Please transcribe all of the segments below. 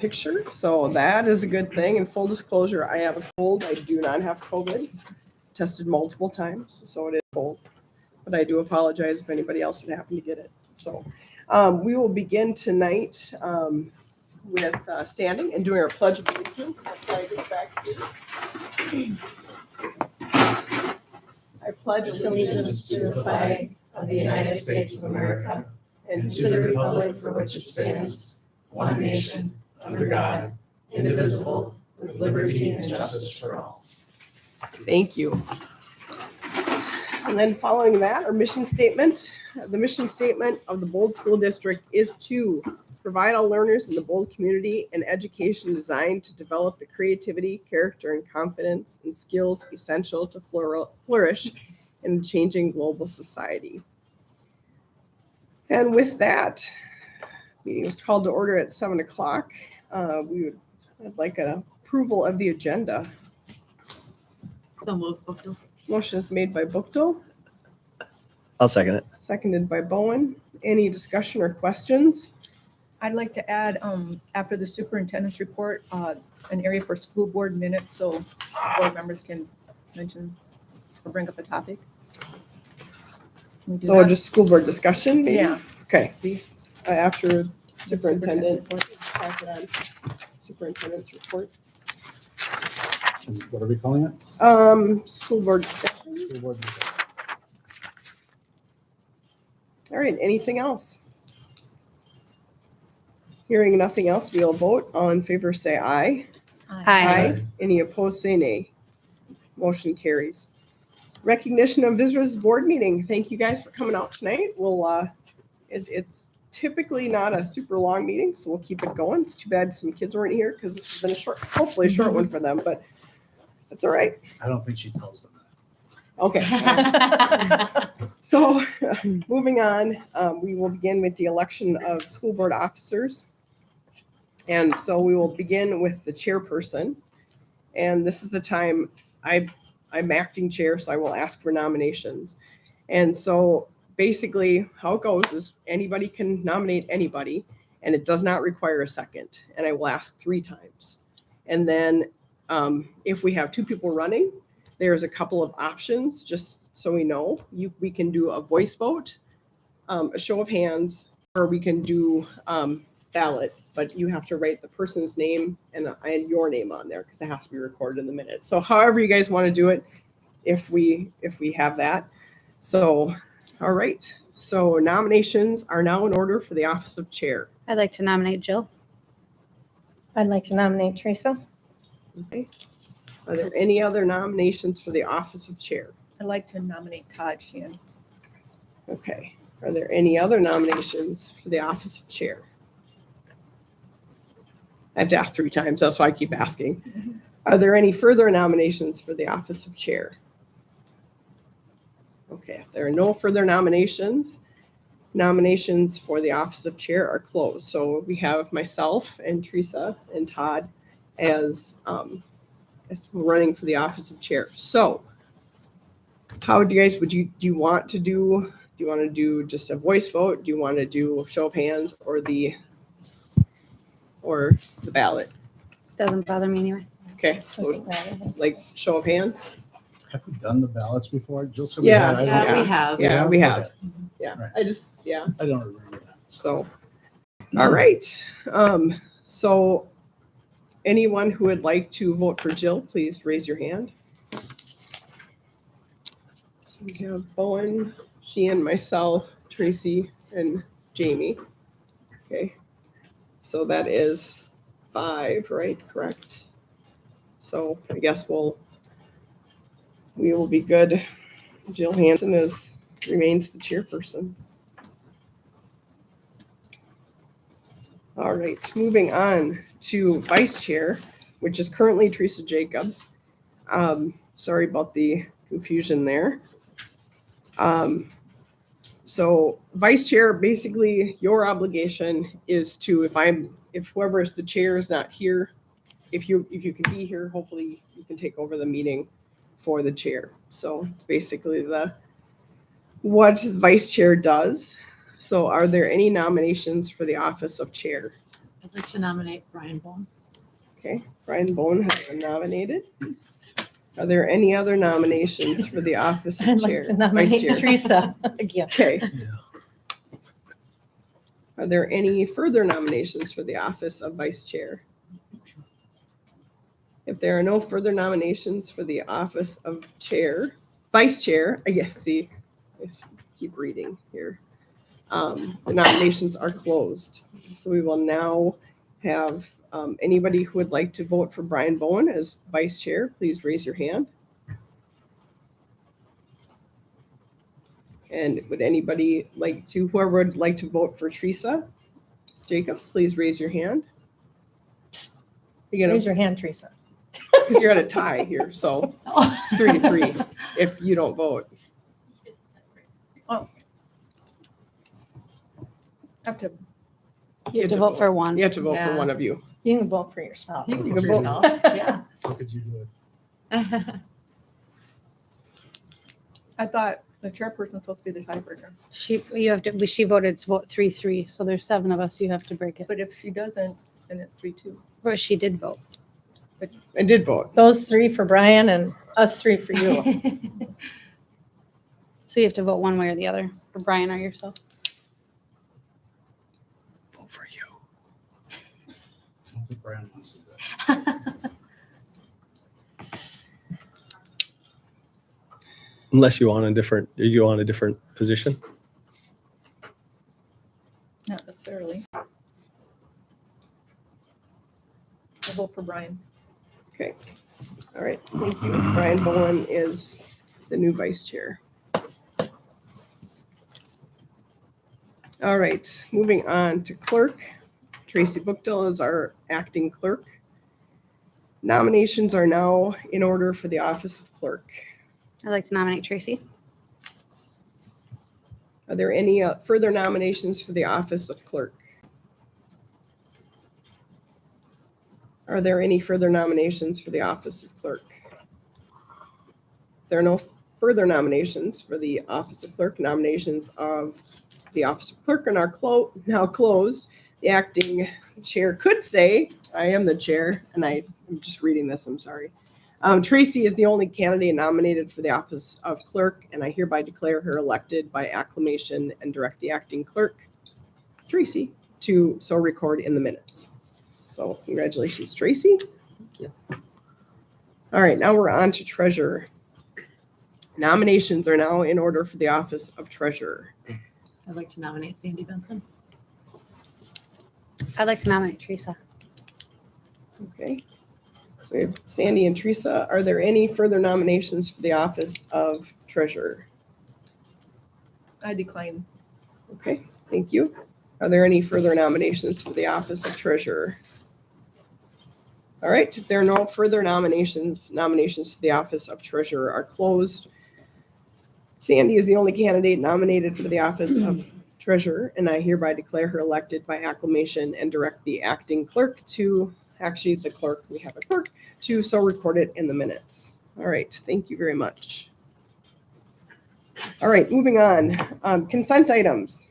picture, so that is a good thing. And full disclosure, I have a cold. I do not have COVID. Tested multiple times, so it is cold. But I do apologize if anybody else would happen to get it. So we will begin tonight with standing and doing our Pledge of Allegiance. I'll slide this back here. I pledge allegiance to the flag of the United States of America and to the republic for which it stands, one nation, under God, indivisible, with liberty and justice for all. Thank you. And then following that, our mission statement. The mission statement of the Bold School District is to provide all learners in the Bold community an education designed to develop the creativity, character, and confidence and skills essential to flourish in a changing global society. And with that, meeting is called to order at 7 o'clock. I'd like an approval of the agenda. So moved, Bookto. Motion is made by Bookto, I'll second it. seconded by Bowen. Any discussion or questions? I'd like to add, after the superintendent's report, an area for school board minutes, so board members can mention or bring up a topic. Can we do So that? just school board discussion? maybe? Yeah, Okay, please. after superintendent, report. pass it on. Superintendent's report. What are we calling it? School board discussion. School board discussion. All right, anything else? Hearing nothing else, we'll vote. All in favor, say aye. Aye. Any opposed, say nay. Motion carries. Recognition of visitors board meeting. Thank you guys for coming out tonight. It's typically not a super long meeting, so we'll keep it going. It's too bad some kids weren't here because this has been hopefully a short one for them, but that's all right. I don't think she tells them that. Okay. So moving on, we will begin with the election of school board officers. And so we will begin with the chairperson. And this is the time I'm acting chair, so I will ask for nominations. And so basically how it goes is anybody can nominate anybody, and it does not require a second. And I will ask 3 times. And then if we have 2 people running, there's a couple of options, just so we know. We can do a voice vote, a show of hands, or we can do ballots, but you have to write the person's name and your name on there because it has to be recorded in the minutes. So however you guys want to do it, if we have that. So, all right. So nominations are now in order for the office of chair. I'd like to nominate Jill. I'd like to nominate Teresa. Okay. Are there any other nominations for the office of chair? I'd like to nominate Todd Sheehan. Okay. Are there any other nominations for the office of chair? I have to ask 3 times. That's why I keep asking. Are there any further nominations for the office of chair? Okay. If there are no further nominations for the office of chair are closed. So we have myself and Teresa and Todd as running for the office of chair. So how do you guys, do you want to do just a voice vote? Do you want to do a show of hands or the ballot? Doesn't bother me anyway. Okay, so like show of hands? Have we done the ballots before? Jill said Yeah. we had. we have. Yeah, we have. Okay. Yeah, Right. I I don't remember that. So, all right. So anyone who would like to vote for Jill, please raise your hand. So we have Bowen, Sheehan, myself, Tracy, and Jamie. Okay. So that is 5, right? Correct. So I guess we will be good. Jill Hansen remains the chairperson. All right, moving on to vice chair, which is currently Teresa Jacobs. Sorry about the confusion there. So vice chair, basically your obligation is to, if whoever is the chair is not here, if you can be here, hopefully you can take over the meeting for the chair. So it's basically what vice chair does. So are there any nominations for the office of chair? I'd like to nominate Brian Bone. Okay, Brian Bone has been nominated. Are there any other nominations for the office I'd of like chair? to Vice nominate chair. Teresa again. Okay. Are there any further nominations for the office of vice chair? If there are no further nominations for the office of vice chair, I guess, see, keep reading here. The nominations are closed. So we will now have anybody who would like to vote for Brian Bowen as vice chair, please raise your hand. And would anybody whoever would like to vote for Teresa Jacobs, please raise your hand. Raise your hand, Teresa. Because you're at a tie here, so it's 3-3 if you don't vote. Have to, You have to vote for one. You have to vote for Yeah. one of you. You can vote for yourself. You can can vote. yourself. Yeah. How could you do it? I thought the chairperson's supposed to be the tiebreaker. She voted to vote 3-3, so there's 7 of us. You have to break it. But if she doesn't, then it's 3-2. But she did vote. And did vote. Those 3 for Brian and us 3 for you. So you have to vote one way or the other for Brian or yourself. Vote for you. I don't think Brian wants to do it. Unless you want a different position. Not necessarily. I'll vote for Brian. Okay. All right. Thank you. Brian Bowen is the new vice chair. All right. Moving on to clerk. Tracy Bookdill is our acting clerk. Nominations are now in order for the office of clerk. I'd like to nominate Tracy. Are there any further nominations for the office of clerk? Are there any further nominations for the office of clerk? There are no further nominations for the office of clerk. Nominations of the office of clerk are now closed. The acting chair could say, I am the chair, and I'm just reading this, I'm sorry. Tracy is the only candidate nominated for the office of clerk, and I hereby declare her elected by acclamation and direct the acting clerk, Tracy, to so record in the minutes. So congratulations, Tracy. Thank you. All right, now we're on to treasurer. Nominations are now in order for the office of treasurer. I'd like to nominate Sandy Benson. I'd like to nominate Teresa. Okay. So we have Sandy and Teresa. Are there any further nominations for the office of treasurer? I decline. Okay, thank you. Are there any further nominations for the office of treasurer? All right, if there are no further nominations for the office of treasurer are closed. Sandy is the only candidate nominated for the office of treasurer, and I hereby declare her elected by acclamation and direct the acting clerk to, actually the clerk, we have a clerk, to so record it in the minutes. All right, thank you very much. All right, moving on. Consent items.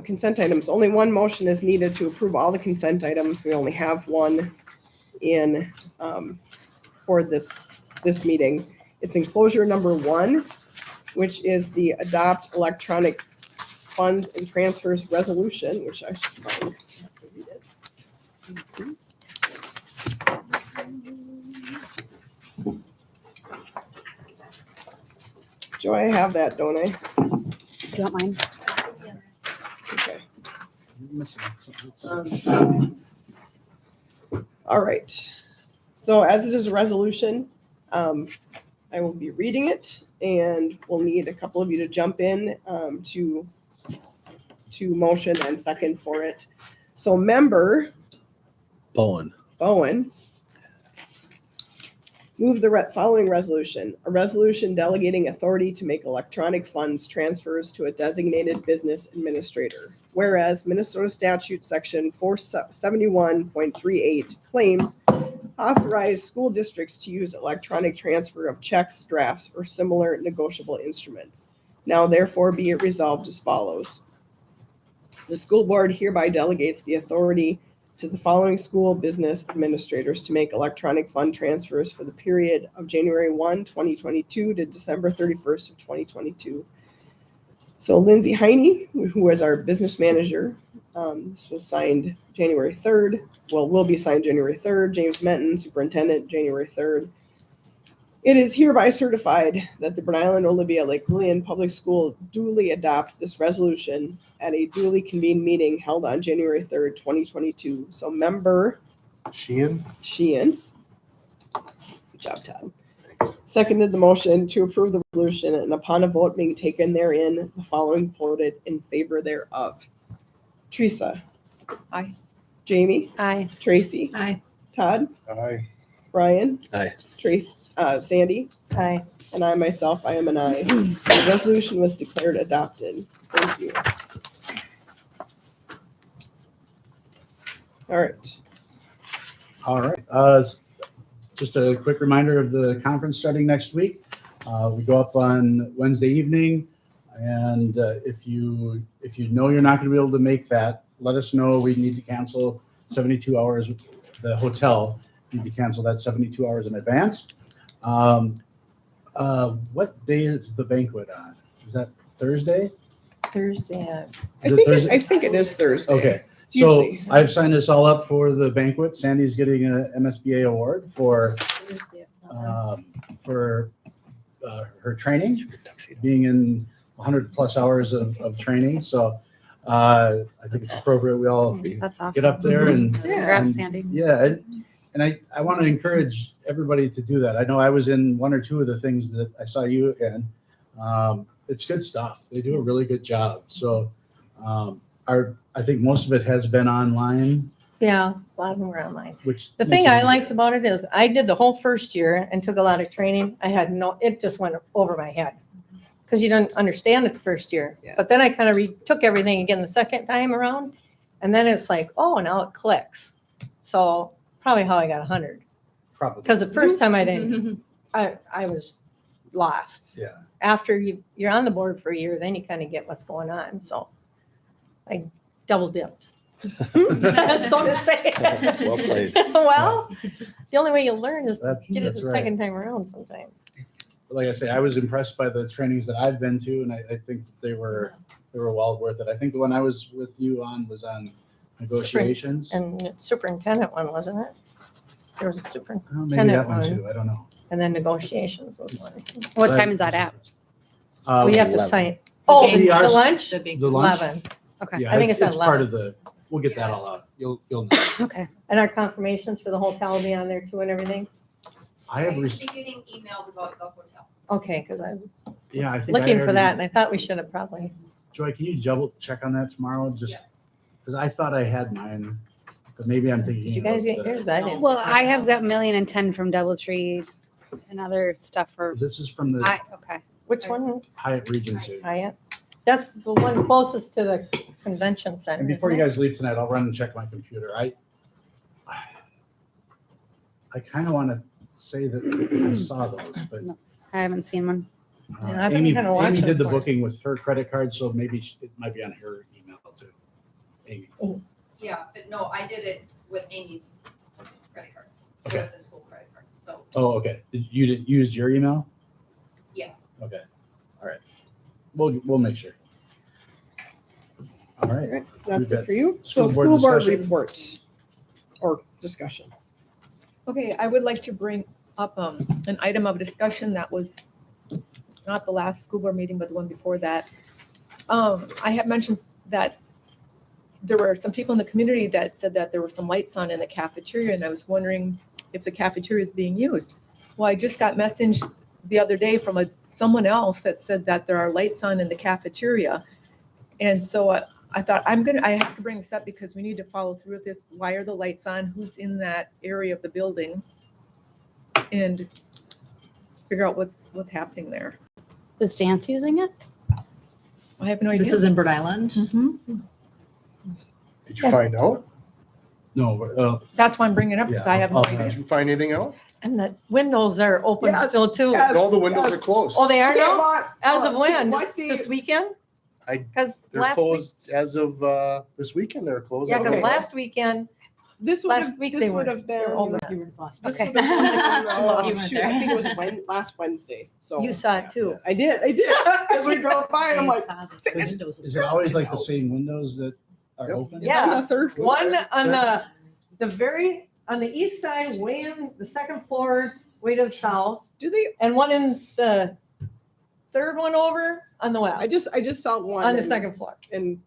Consent items. Only one motion is needed to approve all the consent items. We only have one in for this meeting. It's enclosure number 1, which is the adopt electronic funds and transfers resolution, which I should find. Joy, I have that, don't I? Do you want mine? Okay. You're missing something. All right. So as it is a resolution, I will be reading it, and we'll need a couple of you to jump in to motion and second for it. So member Bowen. Move the following resolution. A resolution delegating authority to make electronic funds transfers to a designated business administrator. Whereas Minnesota Statute Section 471.38 claims authorize school districts to use electronic transfer of checks, drafts, or similar negotiable instruments. Now therefore be it resolved as follows. The school board hereby delegates the authority to the following school business administrators to make electronic fund transfers for the period of January 1, 2022 to December 31st of 2022. So Lindsay Heine, who was our business manager, this was signed January 3rd. Well, will be signed January 3rd. James Menton, superintendent, January 3rd. It is hereby certified that the Burn Island Olivia Lake Lillian Public School duly adopt this resolution at a duly convened meeting held on January 3rd, 2022. So member Sheehan. Good job, Todd. Seconded the motion to approve the resolution, and upon a vote being taken therein, the following voted in favor thereof. Teresa. Aye. Jamie. Aye. Tracy. Aye. Todd. Aye. Brian. Aye. Sandy. Aye. And I myself, I am an aye. The resolution was declared adopted. Thank you. All right. All right. Just a quick reminder of the conference starting next week. We go up on Wednesday evening, and if you know you're not going to be able to make that, let us know. We need to cancel 72 hours. The hotel need to cancel that 72 hours in advance. What day is the banquet on? Is that Thursday? Thursday. I think it is Thursday. Okay. It's So usually- I've signed us all up for the banquet. Sandy's getting a MSBA award for her training, being in 100 plus hours of training. So I think it's appropriate we all That's awesome. get up there and Congrats, Sandy. yeah. And I want to encourage everybody to do that. I know I was in one or two of the things that I saw you in. It's good stuff. They do a really good job. So I think most of it has been online, Yeah, a lot of them were online. which The makes thing it I easier. liked about it is I did the whole first year and took a lot of training. It just went over my head because you didn't understand it the first year. Yeah. But then I kind of retook everything again the second time around. And then it's like, oh, now it clicks. So probably how I got 100. Probably. Because the first time I didn't, I was lost. Yeah. After you're on the board for a year, then you kind of get what's going on. So I double dipped. So to say. Well played. Well, the only way you learn is to get it That's the right. second time around sometimes. Like I say, I was impressed by the trainings that I've been to, and I think that they were well worth it. I think the one I was with you on was on negotiations. And superintendent one, wasn't it? There was a Oh, maybe superintendent that one one, too. I don't know. and then negotiations was one. What time is that at? We have to 11. sign. Oh, game the hours. lunch? The big. The lunch. 11. Okay. Yeah, I think it's at part 11. of the. We'll get that all out. You'll know. Okay. And our confirmations for the hotel will be on there too and everything? I have I used received. to getting emails about the hotel. Okay, because I was Yeah, I think I looking for already- that and I thought we should have probably. Joy, can you double check on that tomorrow? Just Yes. because I thought I had mine, but maybe I'm thinking. Did you guys get yours? I didn't. Well, I have got 1,010,000 from Doubletree and other stuff for. This is from the Okay. Which one? Hyatt Regency. Hyatt? That's the one closest to the convention center. And before you isn't it? guys leave tonight, I'll run and check my computer. I kind of want to say that I saw those, but I haven't seen one. Yeah, I've been Amy, kinda Amy watching did the for it. booking with her credit card, so maybe it might be on her email too. Amy. Yeah, but no, I did it with Amy's credit card, Okay. with the school credit card, so. Oh, okay. You didn't use your email? Yeah. Okay. All right. We'll make sure. All All right. right, that's We've it for you. school So board school board discussion. report or discussion. Okay, I would like to bring up an item of discussion that was not the last school board meeting, but the one before that. I had mentioned that there were some people in the community that said that there were some lights on in the cafeteria, and I was wondering if the cafeteria is being used. Well, I just got message the other day from someone else that said that there are lights on in the cafeteria. And so I thought I have to bring this up because we need to follow through with this. Why are the lights on? Who's in that area of the building? And figure out what's happening there. Is Dance using it? I have no idea. This is in Bird Island. Mhm. Did you find out? No, That's why I'm bringing it up because Yeah, I have no I'll- idea. Did you find anything out? And the windows are open Yes, still too. yes. All the windows are Yes. closed. Oh, they are Okay, now? well, As of so when? what This day- weekend? I- Because They're last week, closed as of this weekend. They're closed. yeah, I don't because know. last weekend, This would last have, week this they would were, have they were been. open. This Okay. would have been, You weren't shoot, I there. think it was last Wednesday, so. You saw yeah. it too. I did, because we drove by and I'm like, Is it always like the same windows that are Yep. open? Yeah. on the third floor. One on on the east side, way in the second floor, way to the south, Do they, and one in the third one over on the west. I just saw one. On the and- second floor. And,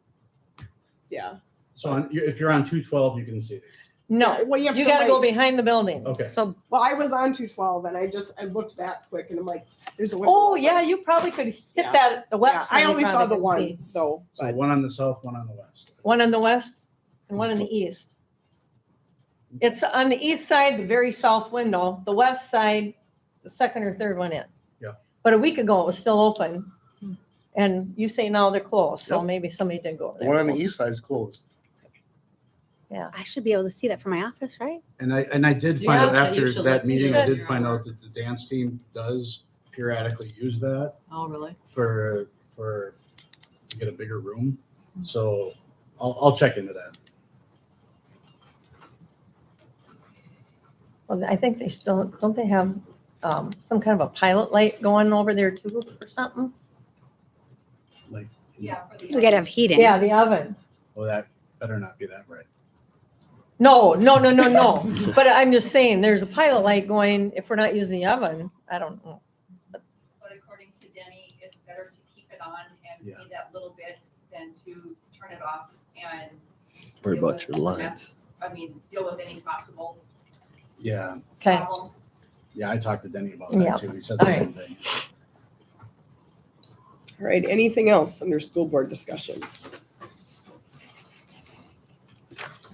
yeah. So if you're on 212, you can see these. No, Well, you have you to, gotta go like- behind the building. Okay. So Well, I was on 212 and I looked that quick and I'm like, there's a window. Oh, open. yeah, you probably could hit Yeah. that at the Yeah, west. I one, you only saw probably the could one see. though, So but one on the south, one on the west. One on the west and one in the east. It's on the east side, the very south window, the west side, the second or third one in. Yeah. But a week ago, it was still open. And you say now they're closed, so Yep. maybe somebody did go over The there. one on the east side is closed. I should be able to see that from my office, right? And I did Yeah. find out Yeah, after you should that look- you meeting, should. I did find out that the dance team does periodically use that Oh, really? for to get a bigger room. So I'll check into that. Well, I think they still, don't they have some kind of a pilot light going over there too or something? Like, Yeah. For the We gotta have heating. Yeah, the oven. well, that better not be that right. No. But I'm just saying, there's a pilot light going, if we're not using the oven, I don't know. But according to Denny, it's better to keep it on and Yeah. pay that little bit than to turn it off and. Worry deal about with your the lines. mess. I mean, deal with any possible Yeah, Okay, problems. yeah, I talked to Denny about Yeah. that too. He said the All same thing. all right, anything else under school board discussion?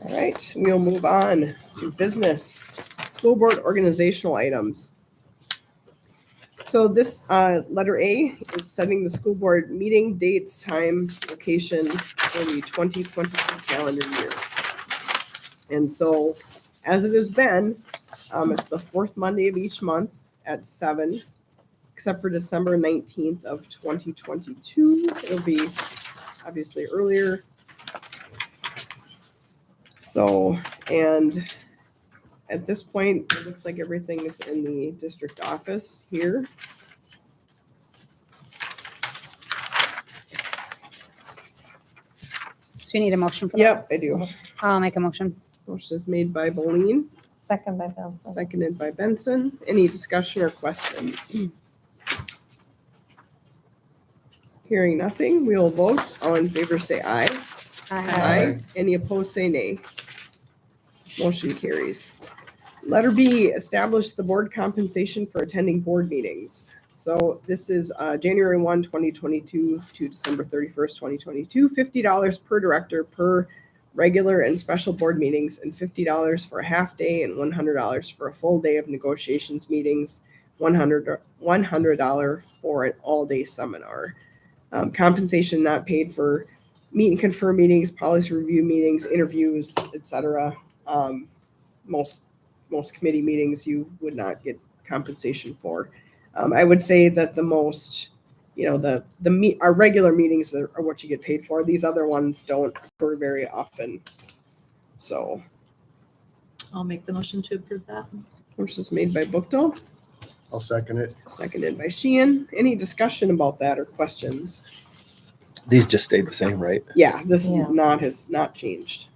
All right, we'll move on to business, school board organizational items. So this, letter A is setting the school board meeting dates, time, location for the 2022 calendar year. And so, as it has been, it's the fourth Monday of each month at 7, except for December 19th of 2022. It'll be obviously earlier. So, and at this point, it looks like everything is in the district office here. So you need a motion for that? Yep, I do. I'll make a motion. Motion is made by Boleen, second by Benson. seconded by Benson. Any discussion or questions? Hearing nothing, we will vote. All in favor, say aye. Aye. Any opposed, say nay. Motion carries. Letter B, establish the board compensation for attending board meetings. So this is January 1, 2022 to December 31st, 2022, $50 per director per regular and special board meetings, and $50 for a half day and $100 for a full day of negotiations meetings, $100 for an all-day seminar. Compensation not paid for meet and confer meetings, policy review meetings, interviews, etc. Most committee meetings you would not get compensation for. I would say that the most, our regular meetings are what you get paid for. These other ones don't occur very often. So, I'll make the motion to approve that. motion is made by Bookto, I'll second it. seconded by Sheehan. Any discussion about that or questions? These just stayed the same, right? Yeah, this Yeah. has not changed.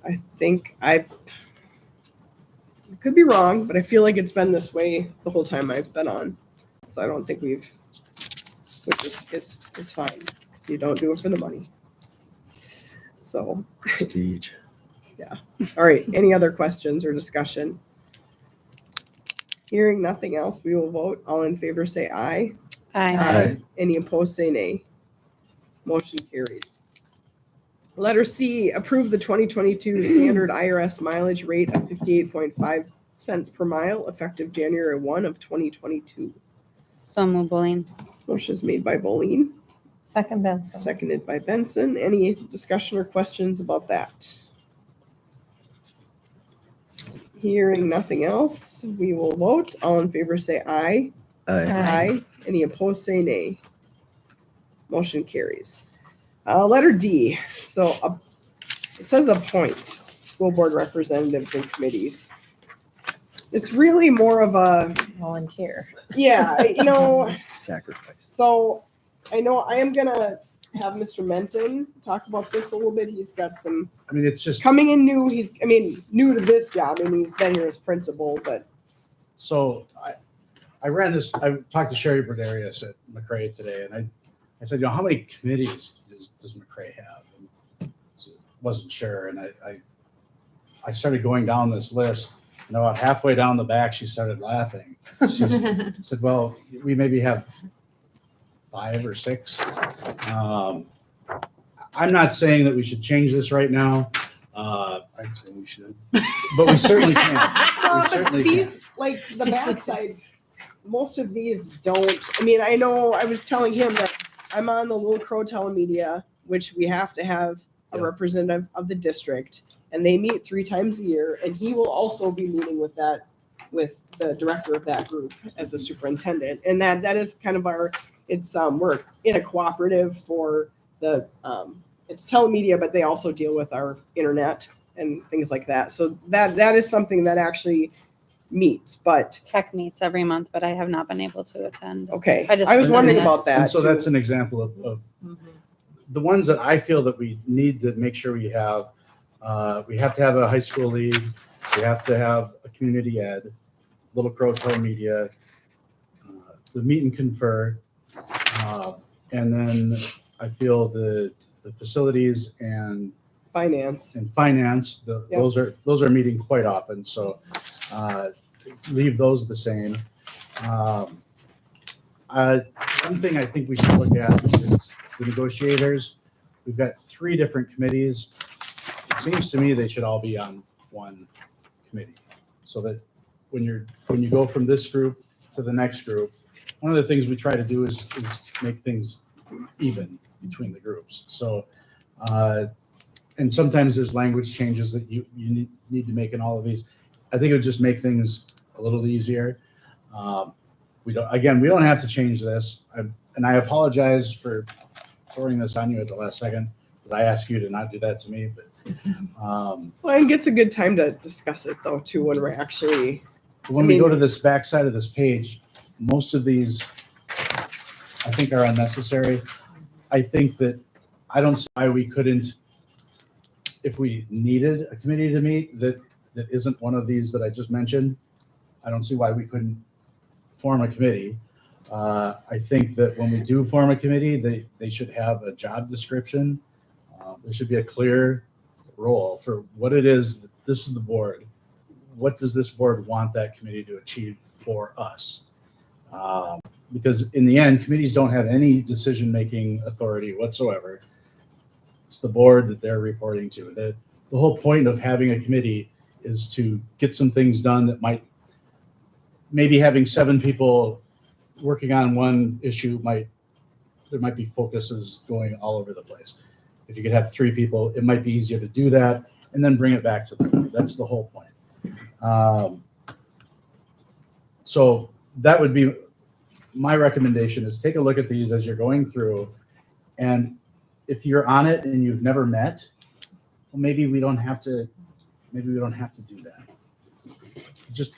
I think I could be wrong, but I feel like it's been this way the whole time I've been on. So I don't think which is fine, because you don't do it for the money. So, Prestige. all right, any other questions or discussion? Hearing nothing else, we will vote. All in favor, say aye. Aye. Any opposed, say nay. Motion carries. Letter C, approve the 2022 standard IRS mileage rate of 58.5 cents per mile effective January 1 of 2022. So move, Boleen. Motion is made by Boleen, Second Benson. seconded by Benson. Any discussion or questions about that? Hearing nothing else, we will vote. All in favor say aye. Aye. Any opposed say nay. Motion carries. Letter D. So it says appoint school board representatives and committees. It's really more of a, Volunteer. yeah, Sacrifice. so I know I am gonna have Mr. Menton talk about this a little bit. He's got some I mean, it's just, coming in new. New to this job. He's been here as principal, but so I ran this, I talked to Sherry Berdarius at McRae today, and I said, how many committees does McRae have? And she wasn't sure, and I started going down this list, and about halfway down the back, she started laughing. She said, well, we maybe have 5 or 6. I'm not saying that we should change this right now, I'm saying we should. but we certainly can. We certainly can. these like the backside. Most of these don't. I know I was telling him that I'm on the Little Crow Telemedia, which we have to have a Yeah. representative of the district, and they meet 3 times a year, and he will also be meeting with the director of that group as a superintendent, and that is kind of we're in a cooperative for the it's telemedia, but they also deal with our internet and things like that. So that is something that actually meets, but Tech meets every month, but I have not been able to attend. okay. I just- I was wondering And about that. And so too. that's an example of the ones that I feel that we need to make sure we have. We have to have a high school lead. We have to have a community ed, Little Crow Telemedia, the meet and confer. And then I feel the facilities and finance. finance, Yep. those are meeting quite often. So leave those the same. One thing I think we should look at is the negotiators. We've got 3 different committees. It seems to me they should all be on one committee, so that when you go from this group to the next group, one of the things we try to do is make things even between the groups. So, and sometimes there's language changes that you need to make in all of these. I think it would just make things a little easier. We don't have to change this. And I apologize for throwing this on you at the last second, because I asked you to not do that to me, but Well, and it's a good time to discuss it though too, when we're actually when we go to this back side of this page, most of these I think are unnecessary. I think that I don't see why we couldn't, if we needed a committee to meet that isn't one of these that I just mentioned, I don't see why we couldn't form a committee. I think that when we do form a committee, they should have a job description. There should be a clear role for what it is that this is the board. What does this board want that committee to achieve for us? Because in the end, committees don't have any decision-making authority whatsoever. It's the board that they're reporting to. The whole point of having a committee is to get some things done that maybe having 7 people working on one issue there might be focuses going all over the place. If you could have 3 people, it might be easier to do that and then bring it back to the board. That's the whole point. So that would be my recommendation, is take a look at these as you're going through. And if you're on it and you've never met, well, maybe we don't have to do that. Just,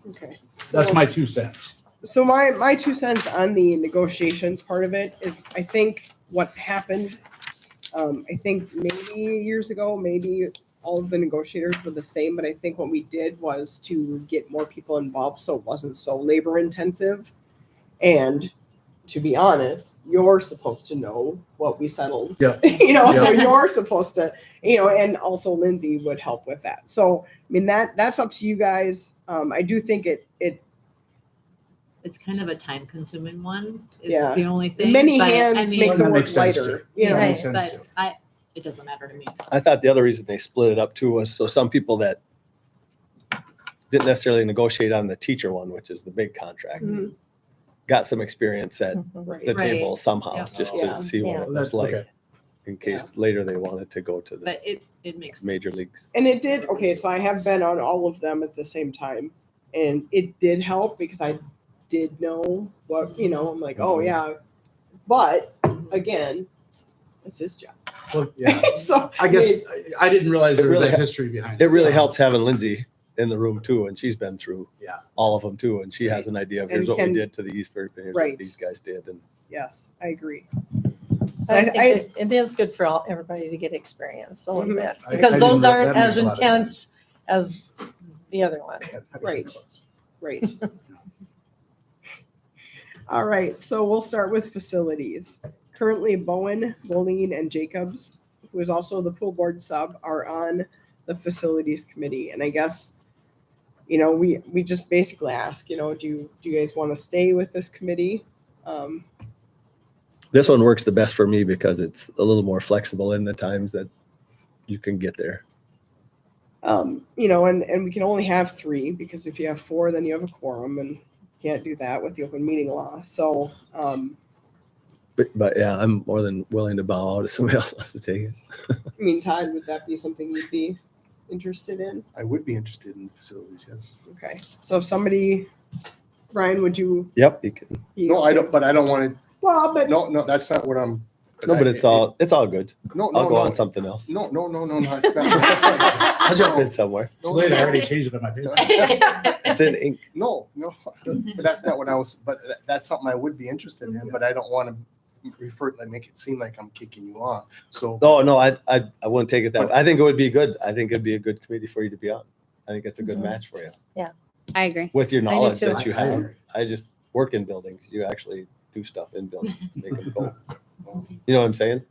okay. that's my 2 cents. So my 2 cents on the negotiations part of it is, I think what happened, I think maybe years ago, maybe all of the negotiators were the same, but I think what we did was to get more people involved so it wasn't so labor intensive. And to be honest, you're supposed to know what we settled. Yeah. So you're supposed to, and also Lindsay would help with that. So that's up to you guys. I do think It's kind of a time consuming one is Yeah. the only thing. many but, hands I mean, make the That work makes sense lighter. too. You know, That makes right, sense too. but it doesn't matter to me. I thought the other reason they split it up too was so some people that didn't necessarily negotiate on the teacher one, which is the big contract, Mhm. got some experience at Right. the Right. table somehow, Yeah. just Yeah. to see what Yeah. it was That's like. okay. in case later they wanted to go to the But it makes. major leagues. And it did, okay, so I have been on all of them at the same time. And it did help because I did know what, I'm like, oh yeah. But again, it's his job. Well, yeah. So I guess I didn't realize there was It really that history behind it. It really So, helps having Lindsay in the room too, and she's been through Yeah. all of them too, and she has an idea of And here's what can- we did to the East Burke, and here's Right. what these guys did, and yes, I agree. So I think it is good for everybody to get experience a little Mhm. bit, I- because I those think that aren't makes as a lot of intense as the other one. Right. Right. All right, so we'll start with facilities. Currently, Bowen, Boleen, and Jacobs, who is also the pool board sub, are on the facilities committee. And I guess, we just basically ask, do you guys want to stay with this committee? this one works the best for me because it's a little more flexible in the times that you can get there. And we can only have 3 because if you have 4, then you have a quorum and can't do that with the open meeting law. So, But yeah, I'm more than willing to bow out if somebody else wants to take it. Todd, would that be something you'd be interested in? I would be interested in facilities, yes. Okay, so if somebody, Brian, would you? Yep, you can. No, I don't, but I don't want Well, to, but no, that's not what I'm. No, but it's all good. No, I'll go on no, something else. no, that's not. I'll jump in somewhere. It's late, I already changed it on my paper. It's in ink. No, but that's not what I was, but that's something I would be interested in, but I don't want to make it seem like I'm kicking you off. So. No, I wouldn't take it that way. I think it would be good. I think it'd be a good committee for you to be on. I think it's a good Mhm. match for you I agree. with your I do knowledge too. that you I have. agree. I just work in buildings. You actually do stuff in buildings to make them go. You know what I'm saying?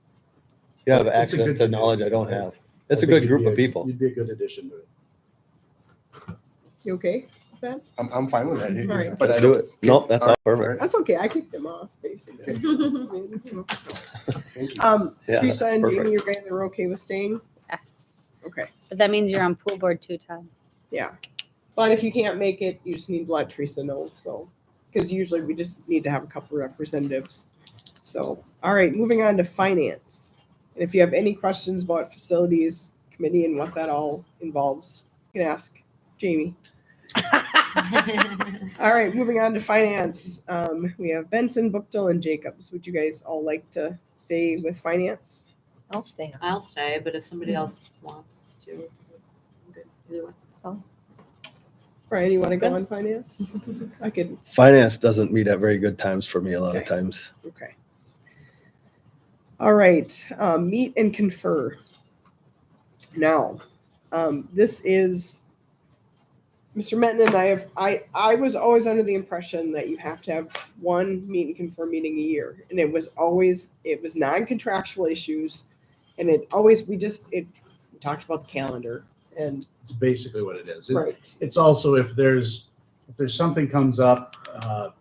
You have It's a access good to committee. knowledge I don't have. I It's a think good you'd group be of people. You'd be a good addition to it. you okay with that? I'm fine with that. All right. But Let's I do don't. it. Nope, that's all perfect. That's okay. I kicked him off, basically. Thank you. Yeah, Teresa that's and perfect. Jamie, you guys are okay with staying? Yeah. Okay, But that means you're on pool board too, Todd. yeah. But if you can't make it, you just need to let Teresa know, so, because usually we just need to have a couple representatives. So, all right, moving on to finance. And if you have any questions about facilities committee and what that all involves, you can ask Jamie. All right, moving on to finance. We have Benson, Bookdill, and Jacobs. Would you guys all like to stay with finance? I'll stay on. I'll stay, but if somebody else wants to, I'm good either way. Brian, you want to go Good. on finance? I could, Finance doesn't meet at very good times for me a lot of Okay. times. okay. All right, meet and confer. Now, this is, Mr. Metten and I was always under the impression that you have to have one meet and confer meeting a year. And it was non-contractual issues. And we talked about the calendar and, It's basically what it is. right, It's also if there's something comes up,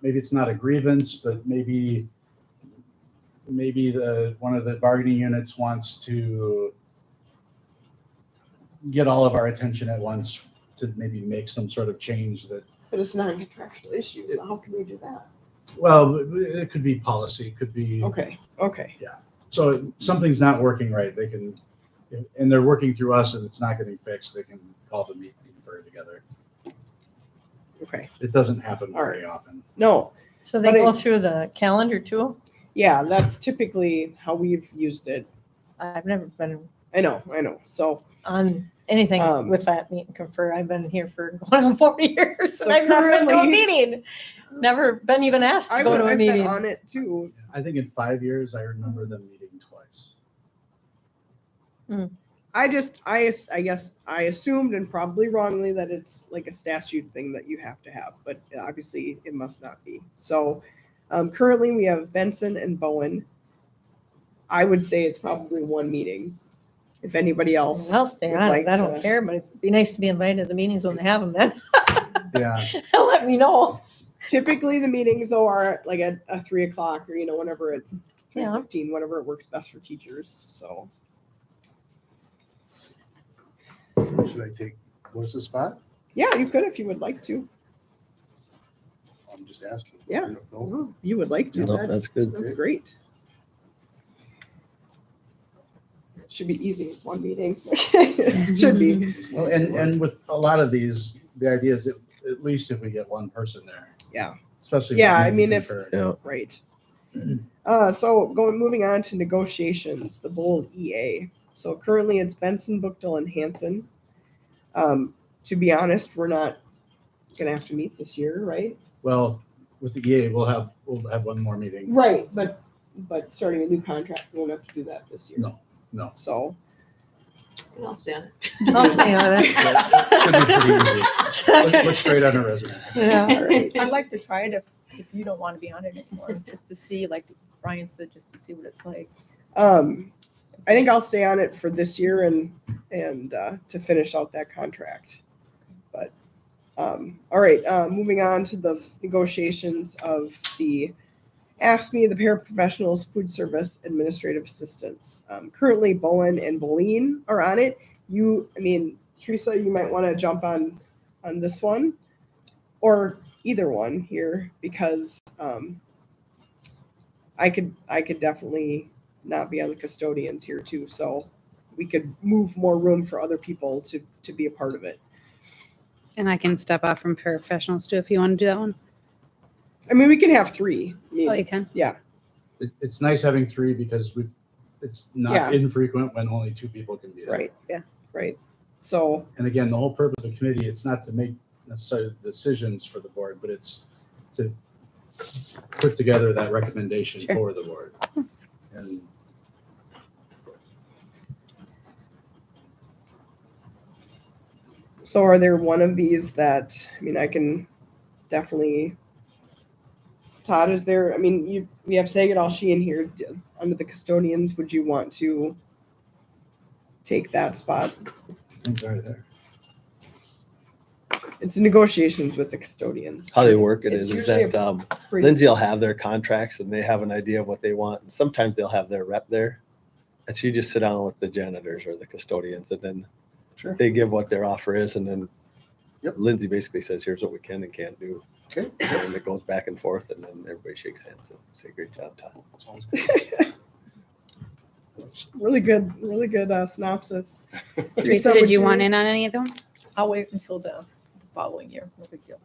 maybe it's not a grievance, but maybe one of the bargaining units wants to get all of our attention at once to maybe make some sort of change that, but it's non-contractual issues. So how can we do that? well, it could be policy, it could be, Okay. so something's not working right, they can, and they're working through us and it's not getting fixed, they can call the meeting for it together. Okay. It doesn't happen All very often. No, So they But go it- through the calendar too? yeah, that's typically how we've used it. I've never been I know. So, on anything with that meet and confer. I've been here for going on 40 years. So And I've never been to a currently- meeting. Never been even asked to I've go to a been meeting. on it too. I think in 5 years, I remember them meeting twice. I guess I assumed and probably wrongly that it's like a statute thing that you have to have, but obviously it must not be. So currently we have Benson and Bowen. I would say it's probably one meeting. If anybody else, I'll stay would on like it. I don't to- care, but it'd be nice to be invited to the meetings when they have them then. Yeah. Let me know. typically the meetings though are like at 3:00 or whenever at Yeah. 3:15, whatever it works best for teachers. So Should I take Melissa's spot? yeah, you could if you would like to. I'm just asking. Yeah. No? You would like to. No, that's good. That's great. Should be easy. It's one meeting. Should be. Well, and with a lot of these, the idea is that at least if we get one person there. Yeah. Especially. Yeah, when I mean, maybe if- concurrent. Yeah. Right. Moving on to negotiations, the bold EA. So currently it's Benson, Bookdale, and Hanson. To be honest, we're not gonna have to meet this year, right? Well, with the EA, we'll have one more meeting. Right, but starting a new contract, we won't have to do that this year. No. So, I'll stand. I'll stay on Should be pretty easy. it. Look straight on a resume. Yeah. all right. I'd like to try it if you don't want to be on it anymore, just to see, like Brian said, just to see what it's like. I think I'll stay on it for this year and to finish out that contract. But all right, moving on to the negotiations of the AFSCME, the paraprofessionals, food service administrative assistants. Currently, Bowen and Boleen are on it. Teresa, you might want to jump on this one, or either one here, because I could definitely not be on the custodians here too. So we could move more room for other people to be a part of it. And I can step off from paraprofessionals too if you want to do that one. I mean, we can have three. Oh, you can. Yeah. It's nice having three because it's not Yeah. infrequent when only two people can be there. Right. Yeah. Right. So And again, the whole purpose of the committee, it's not to make necessarily the decisions for the board, but it's to put together that recommendation Sure. for the board. And so are there one of these that, I can definitely, Todd, is there, we have Saginaw Sheehan here under the custodians. Would you want to take that spot? things are there. It's negotiations with the custodians. How they work it It's is usually that Pretty- Lindsay will have their contracts and they have an idea of what they want. And sometimes they'll have their rep there. And she just sit down with the janitors or the custodians and then Sure. they give what their offer is. And then Yep. Lindsay basically says, here's what we can and can't do. Okay. And it goes back and forth and then everybody shakes hands and say, great job, Todd. Sounds good. Really good synopsis. Teresa, would did you want in on any of them? I'll wait until the following year. No big deal.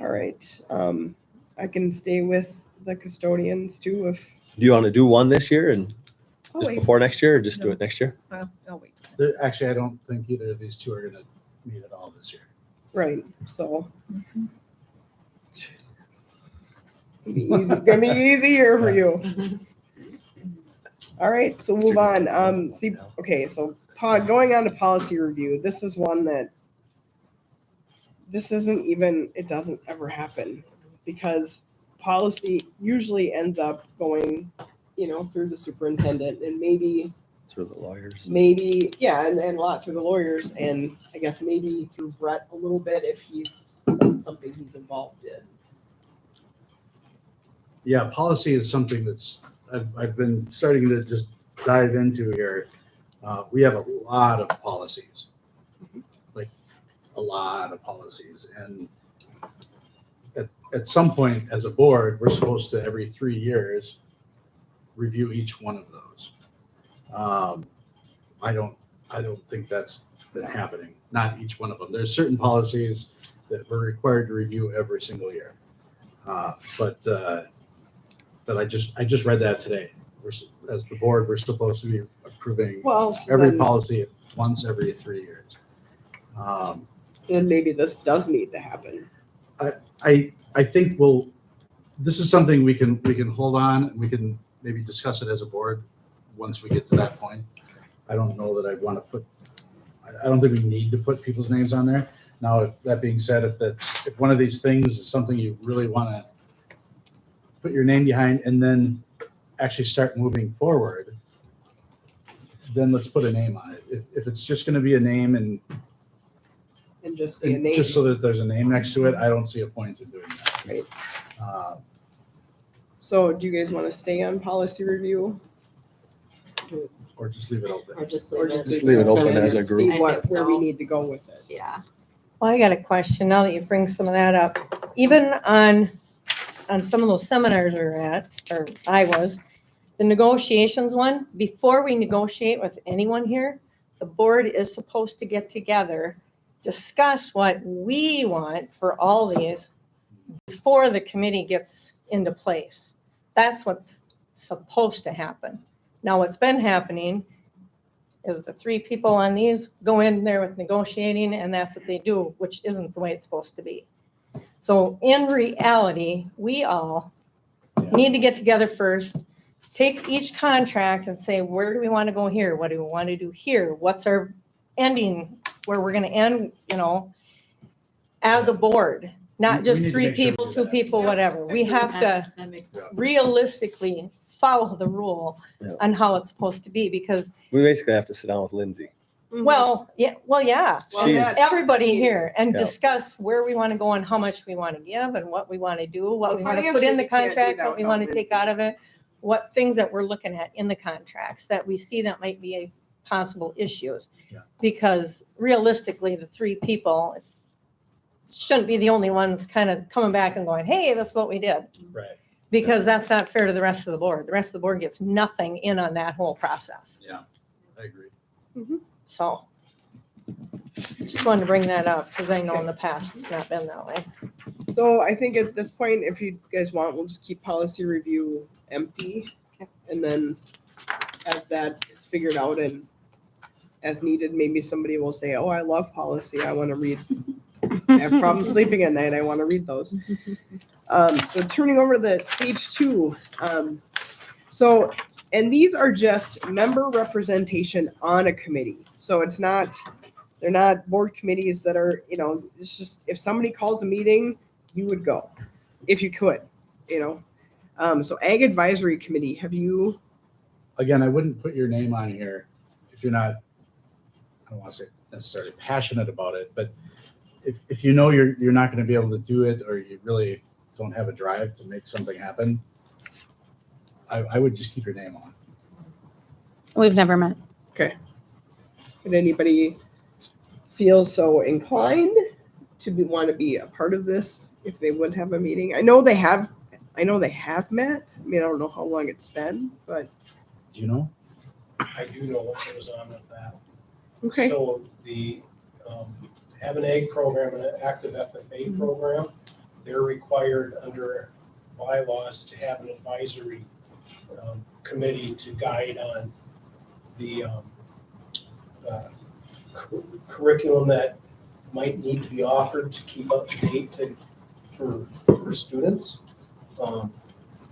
All right. I can stay with the custodians too if, Do you want to do one this year and I'll just wait. before next year or just do No. it next year? I'll wait. Actually, I don't think either of these two are going to meet at all this year. right, so. Mhm. Gonna be easier for you. All right, so move on. Okay, so going on to policy review. This is one that it doesn't ever happen because policy usually ends up going, through the superintendent and maybe, Through the lawyers. and a lot through the lawyers and I guess maybe through Brett a little bit if he's something he's involved in. Yeah, policy is something that's, I've been starting to just dive into here. We have a lot of policies, like a lot of policies. And at some point as a board, we're supposed to every 3 years review each one of those. I don't think that's been happening. Not each one of them. There's certain policies that we're required to review every single year. But I just read that today. As the board, we're supposed to be approving Well, so every then- policy once every 3 years. then maybe this does need to happen. I think this is something we can hold on and we can maybe discuss it as a board once we get to that point. I don't know that I'd want to I don't think we need to put people's names on there. Now, that being said, if one of these things is something you really want to put your name behind and then actually start moving forward, then let's put a name on it. If it's just going to be a name and Just be a name. just so that there's a name next to it, I don't see a point in doing that. Right. So, So do you guys want to stay on policy review? or just leave it open. Or just Or leave leave it open and as a see group. I where think we so. need to go with it. Yeah. Well, I got a question now that you bring some of that up. Even on some of those seminars we were at, or I was, The negotiations one, before we negotiate with anyone here, the board is supposed to get together, discuss what we want for all these before the committee gets into place. That's what's supposed to happen. Now, what's been happening is the three people on these go in there with negotiating, and that's what they do, which isn't the way it's supposed to be. So in reality, we all need to get together first, take each contract and say, where do we want to go here? What do we want to do here? What's our ending, where we're going to end, as a board, not We just need to three make sure we people, do two that. people, whatever. We have to That makes sense. realistically follow the rule Yeah. on how it's supposed to be, because, We basically have to sit down with Lindsay. well, yeah, Well, She's- everybody here and Yeah. discuss where we want to go and how much we want to give and what we want to do, what Well, we want to put in the financially, you can't do contract, that what we without want to take Lindsay. out of it, what things that we're looking at in the contracts that we see that might be possible issues. Yeah. Because realistically, the three people, shouldn't be the only ones kind of coming back and going, hey, that's what we did. Right. Because that's not fair to the rest of the board. The rest of the board gets nothing in on that whole process. Yeah, I agree. So just wanted to bring that up because I know in the past it's not been that way. So I think at this point, if you guys want, we'll just keep policy review empty. And then as that is figured out and as needed, maybe somebody will say, oh, I love policy. I want to read. I have problems sleeping at night. I want to read those. So turning over to page 2. And these are just member representation on a committee. So they're not board committees that are, it's just, if somebody calls a meeting, you would go, if you could, So Ag Advisory Committee, have you? Again, I wouldn't put your name on here if you're not, I don't want to say necessarily passionate about it, but if you know you're not going to be able to do it, or you really don't have a drive to make something happen, I would just keep your name on. We've never met. Would anybody feel so inclined to want to be a part of this if they would have a meeting? I know they have met. I mean, I don't know how long it's been, but Do you know? I do know what goes on with that. okay. So the, have an ag program and an active FFA program, they're required under bylaws to have an advisory committee to guide on the curriculum that might need to be offered to keep up to date for students,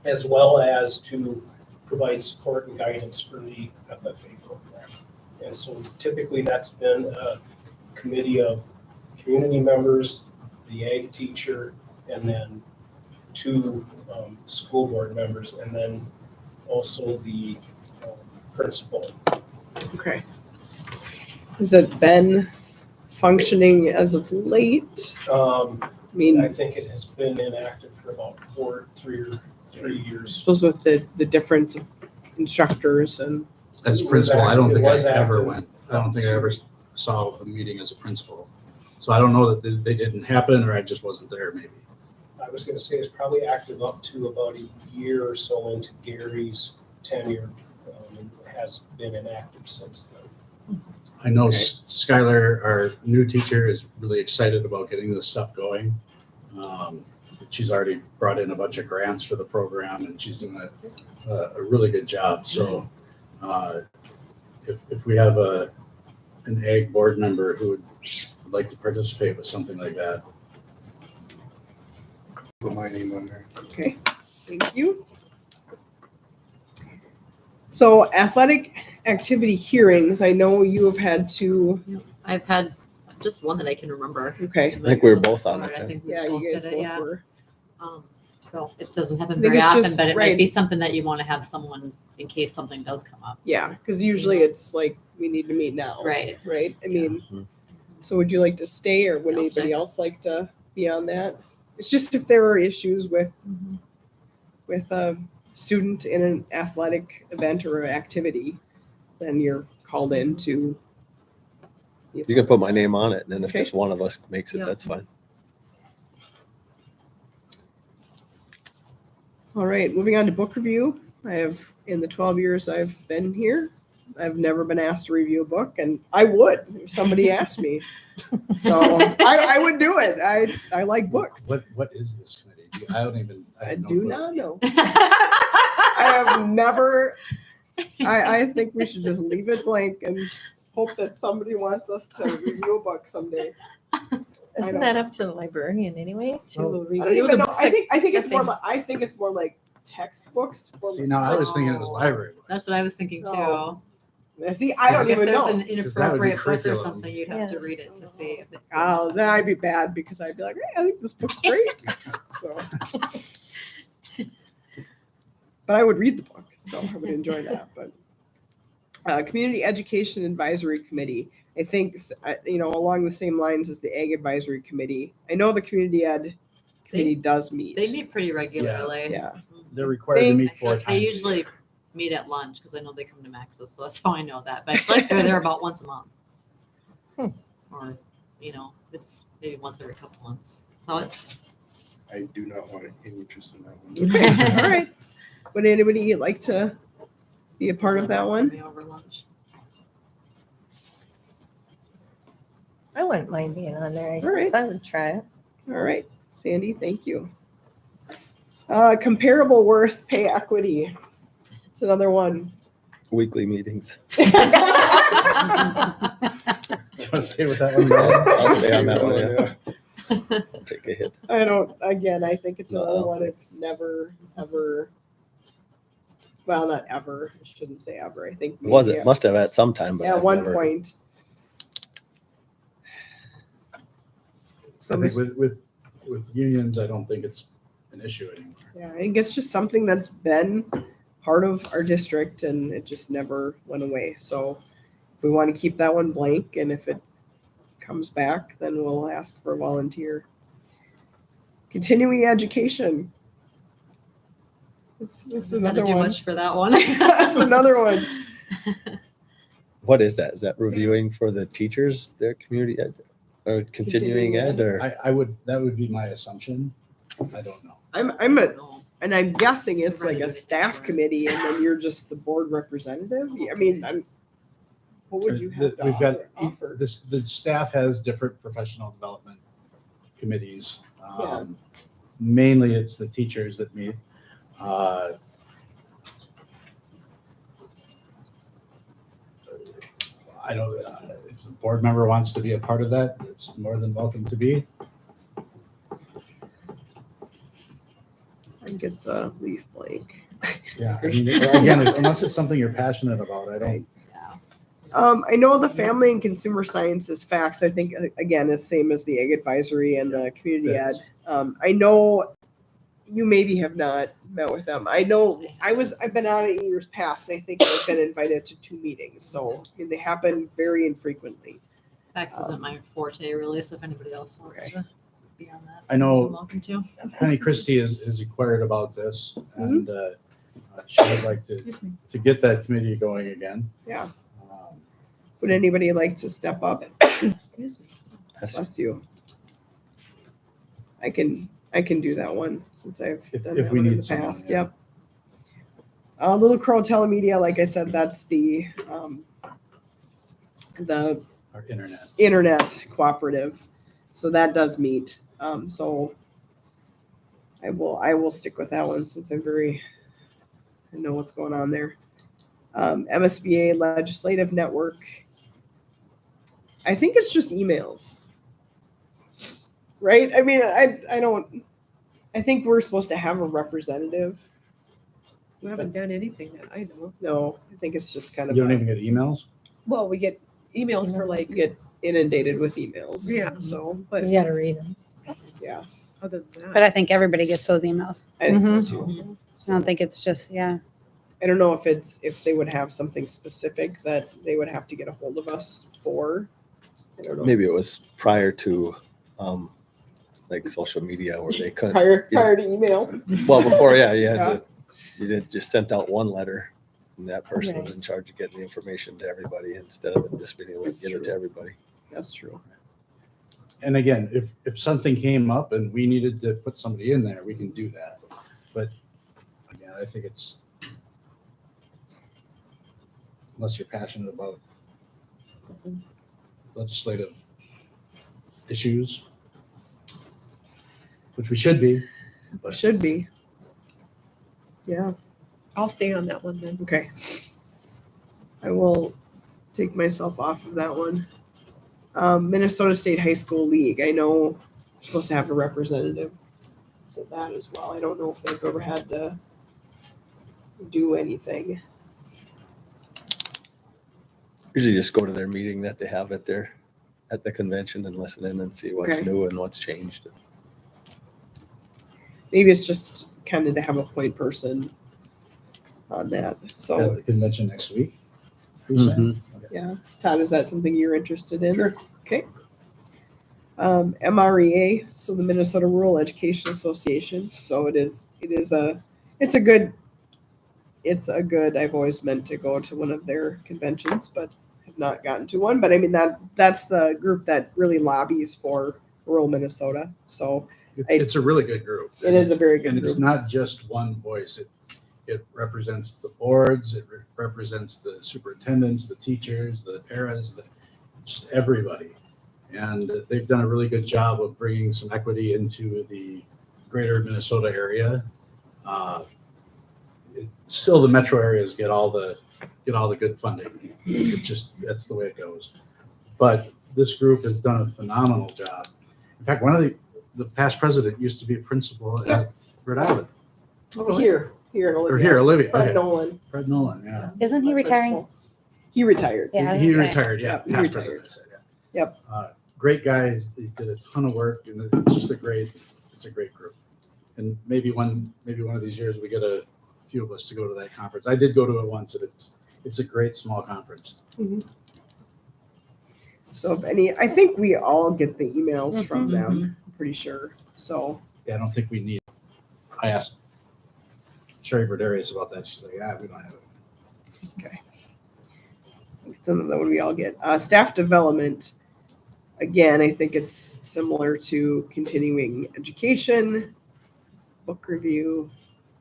as well as to provide support and guidance for the FFA program. And so typically that's been a committee of community members, the ag teacher, and then 2 school board members, and then also the principal. Okay. Has it been functioning as of late? I I mean, think it has been inactive for about 3 I years. suppose with the difference of instructors and As It was principal, I don't active. think It I was ever active. went. I don't think I ever saw a meeting as a principal. So I don't know that they didn't happen, or I just wasn't there maybe. I was gonna say it's probably active up to about a year or so into Gary's tenure. And has been inactive since then. I know Okay. Skylar, our new teacher, is really excited about getting this stuff going. She's already brought in a bunch of grants for the program, and she's doing a really good job. So if we have an ag board member who would like to participate with something like that, Put my name on there. okay, thank you. So athletic activity hearings, I know you have had to, I've had just one that I can remember. okay, I think we were both on it I then. think we yeah, you both guys did both it, yeah. were. So it doesn't happen I think very it's often, just- but it right. might be something that you want to have someone in case something does come up. Yeah, because usually it's like, we need to meet now. Right. Right, I mean, Mhm. so would you like to stay, or would I'll anybody stay. else like to be on that? It's just if there are issues with a student in an athletic event or activity, then you're called in to. You can put my name on it, and then if Okay. just one of us makes it, Yeah. that's fine. All right, moving on to book review. I have, in the 12 years I've been here, I've never been asked to review a book, and I would if somebody asked me. So I would do it. I like books. What is this committee? I don't even. I have no do clue. not know. I have never. I think we should just leave it blank and hope that somebody wants us to review a book someday. Isn't that up to the librarian anyway to Well, I don't review even the know. I think it's thing. more. I think it's more like textbooks. See, now I was thinking it was library books. That's what I was thinking too. Oh, See, I don't If even there's know. an 'Cause that would be inappropriate book or curriculum. something, you'd have to read it to see if it. Oh, then I'd be bad because I'd be like, hey, I think this book's great. So, but I would read the book, so I would enjoy that. But Community Education Advisory Committee, I think, along the same lines as the Ag Advisory Committee. I know the Community Ed Committee does meet. They meet pretty regularly. Yeah. They're required to meet I feel 4 like times. they usually meet at lunch because I know they come to Maxis, so that's how I know that. But I feel like they're there about once a month. Or, it's maybe once every couple months. So it's I do not want any interest in that one. Okay, all right. Would anybody like to be a part of that one? me over lunch. I wouldn't mind being on there. I All right. guess I would try it. All right, Sandy, thank you. Comparable worth pay equity. It's another one. Weekly meetings. Do you want to stay with that one? Brad? I'll stay on that one, yeah. Take a hit. I think it's another No, one. It's never, ever, well, not ever. I shouldn't say ever. I think Was maybe it? Must have at some time, but at I've one never- point. So I think with unions, I don't think it's an issue anymore. yeah, I think it's just something that's been part of our district and it just never went away. So if we want to keep that one blank and if it comes back, then we'll ask for a volunteer. Continuing education. It's just Had to another do one. much for that one. That's another one. What is that? Is that reviewing for the teachers, their community ed, or continuing ed, or? That would be my assumption. I don't know. And I'm guessing it's They're like a ready to staff do it. committee and then you're just the board representative. I mean, what would you have to We've got offer? the staff has different professional development committees. Yeah. Mainly it's the teachers that meet. I don't, if the board member wants to be a part of that, it's more than welcome to be. I think it's a leaf blank. Yeah, I mean, again, unless it's something you're passionate about, I don't. I know the family and consumer sciences facts, I think, again, is same as the Ag Advisory and the community ed. Yes. I know you maybe have not met with them. I know I've been on it in years past, and I think I've been invited to 2 meetings. So, I mean, they happen very infrequently. Fax isn't my forte really, so if anybody else wants to be on that. I know- you're welcome to. Penny Christie is inquired about this, and she would like Excuse me. to get that committee going again. Yeah. Would anybody like to step up? Excuse me. Bless you. I can do that one since I've If- done if that we one in need the someone, past. yeah. Yep. Little Crow Telemedia, like I said, that's the Our internet. internet cooperative. So that does meet. So I will stick with that one since I know what's going on there. MSBA Legislative Network. I think it's just emails. Right? I mean, I think we're supposed to have a representative. We haven't done anything that I know. No, I think it's just kind of, You don't even get emails? Well, we get emails for like, you get inundated with emails. Yeah. So, but You gotta read them. yeah, other than But that, I think everybody gets those emails. I think so Mhm. too. I don't think it's just, yeah. I don't know if they would have something specific that they would have to get a hold of us for. I don't know. Maybe it was prior to, like social media where they couldn't. Prior to email. Well, before, yeah, Yeah. you did just sent out one letter and that person was Right. in charge of getting the information to everybody instead of them just being able to That's get it true. to everybody. That's true. And again, if something came up and we needed to put somebody in there, we can do that. But again, I think it's unless you're passionate about legislative issues, which we should be. But Should be. Yeah, I'll stay on that one then. okay. I will take myself off of that one. Minnesota State High School League, I know we're supposed to have a representative to that as well. I don't know if they've ever had to do anything. Usually just go to their meeting that they have at the convention and listen in and see what's Okay. new and what's changed. Maybe it's just kind of to have a point person on that. at So, the convention next week. Who you saying? yeah. Todd, is that something you're interested in? Sure. Okay. MREA, so the Minnesota Rural Education Association. So it's a good, I've always meant to go to one of their conventions, but have not gotten to one. But I mean, that's the group that really lobbies for rural Minnesota. So It's a really good group. it is a very good And it's group. not just one voice. It represents the boards, it represents the superintendents, the teachers, the paras, just everybody. And they've done a really good job of bringing some equity into the greater Minnesota area. Still, the metro areas get all the good funding. That's the way it goes. But this group has done a phenomenal job. In fact, one of the past president used to be a principal at Rhode Island. Here in Or Olivia. here, Olivia. Fred Okay. Nolan. Fred Nolan, yeah. Isn't he retiring? He retired. Yeah, I was He gonna say. retired, yeah. He past retired. president, I said, yeah. Yep. Great guys. They did a ton of work, and it's just a great group. And maybe one of these years we get a few of us to go to that conference. I did go to it once, and it's a great small conference. So I think we all get the emails from them, I'm pretty sure. So, Yeah, I don't think we need. I asked Sherry Berdarius about that. She's like, yeah, we don't have it. it's another one we all get. Staff development, again, I think it's similar to continuing education, book review.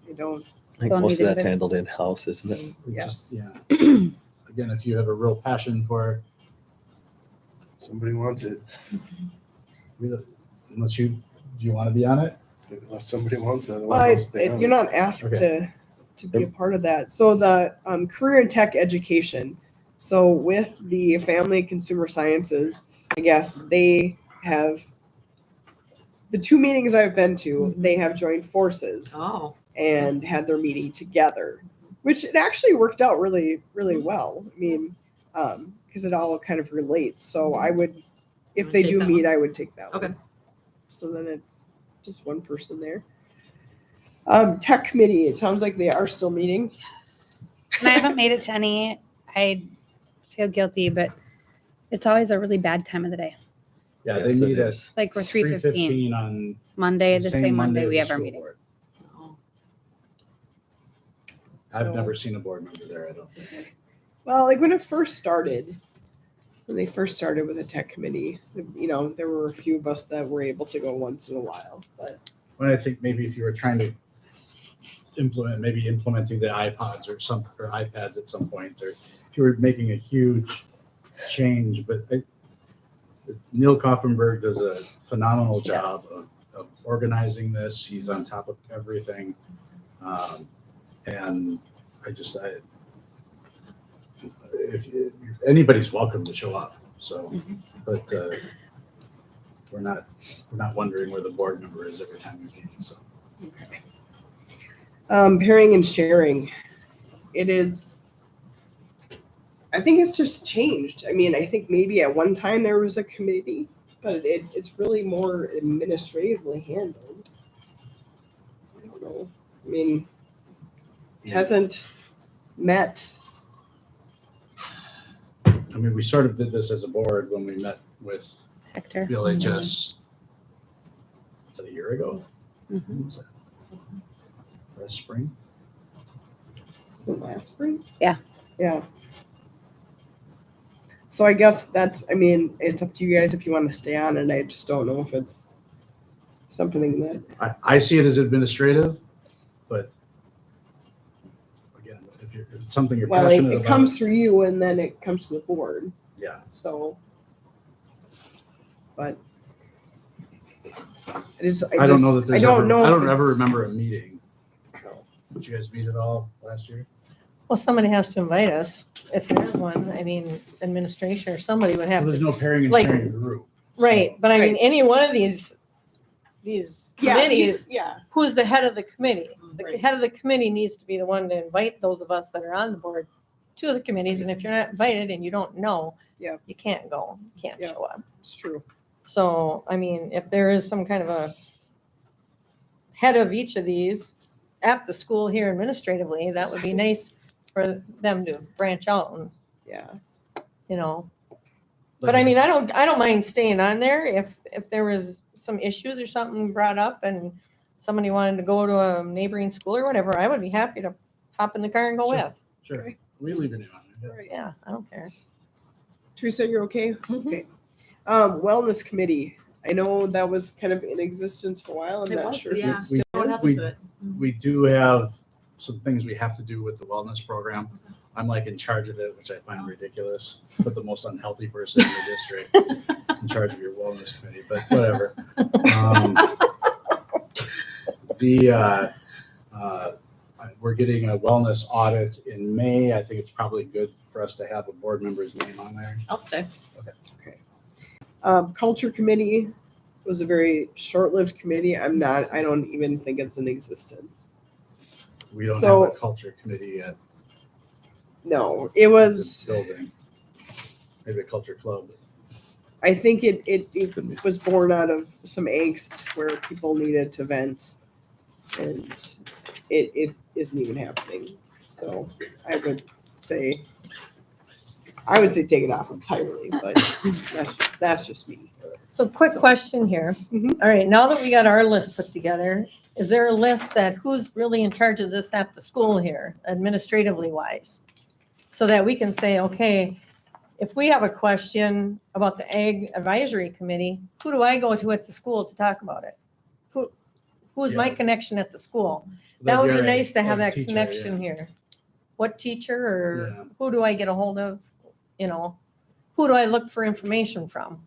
I don't, I think Don't most need of that's anybody. handled in-house, isn't it? We Yes. yeah. Again, if you have a real passion for it, Somebody wants it, unless do you want to be on it? unless somebody wants it, well, otherwise I'll stay on you're it. not asked Okay. to be a part of that. So the career and tech education. So with the family consumer sciences, I guess they have, the two meetings I've been to, they have joined forces Oh. and had their meeting together, which it actually worked out really, really well. I mean, because it all kind of relates. So I would, if they Take do that meet, I would take that Okay. one. So then it's just one person there. Tech committee, it sounds like they are still meeting. And I haven't made it to any. I feel guilty, but it's always a really bad time of the day. Yeah, Yes, they it meet at is. Like we're 3:15 3:15 on Monday, the same Monday of we the have our school meeting. board. Oh. I've So- never seen a board member there, I don't think. Well, like when they first started with the tech committee, there were a few of us that were able to go once in a while, but When I think maybe if you were trying to implementing the iPods or iPads at some point, or if you were making a huge change, but Neil Kaufenberg does a phenomenal job of organizing this. He's on top of everything. And if anybody's welcome to show up. So, but we're not wondering where the board member is every time we meet. So, pairing and sharing, it is. I think it's just changed. I mean, I think maybe at one time there was a committee, but it's really more administratively handled. I don't know. I mean, hasn't met. I mean, we sort of did this as a board when we met with Hector. LHS was it a year ago? Mhm. When was that? Last spring? Was it last spring? Yeah. Yeah. So I guess it's up to you guys if you want to stay on it. I just don't know if it's something that, I see it as administrative, but again, if it's something you're Well, passionate it about. comes through you and then it comes to the board, Yeah. so. But. I don't know that there's ever, I don't if ever it's- remember a meeting. No. Did you guys meet at all last year? Well, somebody has to invite us. If there is one, I mean, administration or somebody would have Well, there's to. no pairing and Like- sharing group. Right, but I mean, Right. any one of these Yeah, committees, yeah, who's the head of the committee? The Right. head of the committee needs to be the one to invite those of us that are on the board to the committees, and if you're not invited and you don't know, Yeah. you can't go, you can't Yeah. show up. it's true. So, I mean, if there is some kind of a head of each of these at the school here administratively, that would be nice for them to branch out and, Yeah, you know. But I mean, I don't mind staying on there if there was some issues or something brought up and somebody wanted to go to a neighboring school or whatever, I would be happy to hop in the car and go Sure. with. Sure, Okay. we leave it on there. all right. Yeah, I don't care. Teresa, you're okay? Mhm. Okay. Wellness committee. I know that was kind of in existence for a while. I'm It not was, sure. if yeah. it's We- still What is. happened to it? We do have some things we have to do with the wellness program. I'm like in charge of it, which I find ridiculous. Put the most unhealthy person in the district in charge of your wellness committee, but whatever. We're getting a wellness audit in May. I think it's probably good for us to have a board member's name on there. I'll stay. Culture committee was a very short-lived committee. I don't even think it's in existence. We don't So- have a culture committee at No, it the was, building. Maybe a culture club. I think it was born out of some angst where people needed to vent. And it isn't even happening. So I would say take it off entirely, but that's just me. So quick question here. Mhm. All right, now that we got our list put together, is there a list that who's really in charge of this at the school here, administratively wise? So that we can say, okay, if we have a question about the Ag Advisory Committee, who do I go to at the school to talk about it? Who's my Yeah. connection at the school? That would be Your nice to have ag that teacher, connection yeah. here. What teacher or Yeah. who do I get a hold of? You know, who do I look for information from?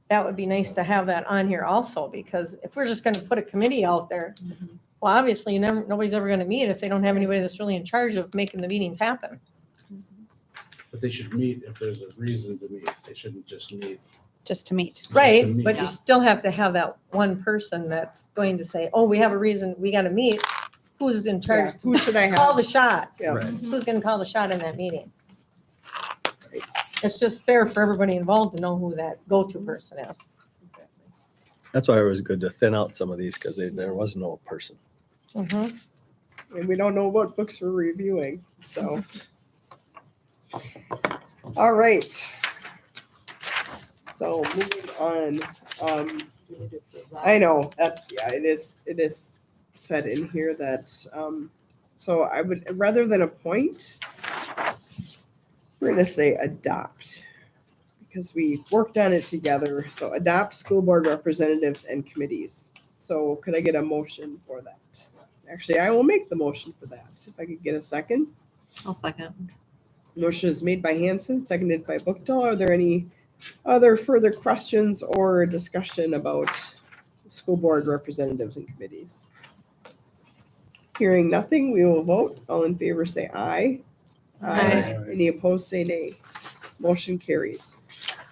That would be nice to have that on here also, because if we're just gonna put a committee out there, well, obviously, nobody's ever gonna meet if they don't have anybody that's really in charge of making the meetings happen. But they should meet if there's a reason to meet. They shouldn't just meet. Just to meet. Right, meet. but you Yeah. still have to have that one person that's going to say, oh, we have a reason, we gotta meet. Who's in Yeah, charge who should I to call have? the shots? Yeah. Right. Who's gonna call the shot in that meeting? It's just fair for everybody involved to know who that go-to person is. That's why it was good to thin out some of these because there was no person. Mhm. And we don't know what books we're reviewing, so. All right. So moving on, I know, it is said in here that, so I would, rather than appoint, we're gonna say adopt, because we worked on it together, so adopt school board representatives and committees. So could I get a motion for that? Actually, I will make the motion for that, if I could get a second. I'll second. Motion is made by Hanson, seconded by Bookdahl. Are there any other further questions or discussion about school board representatives and committees? Hearing nothing, we will vote. All in favor say aye. Aye. Any opposed say nay. Motion carries.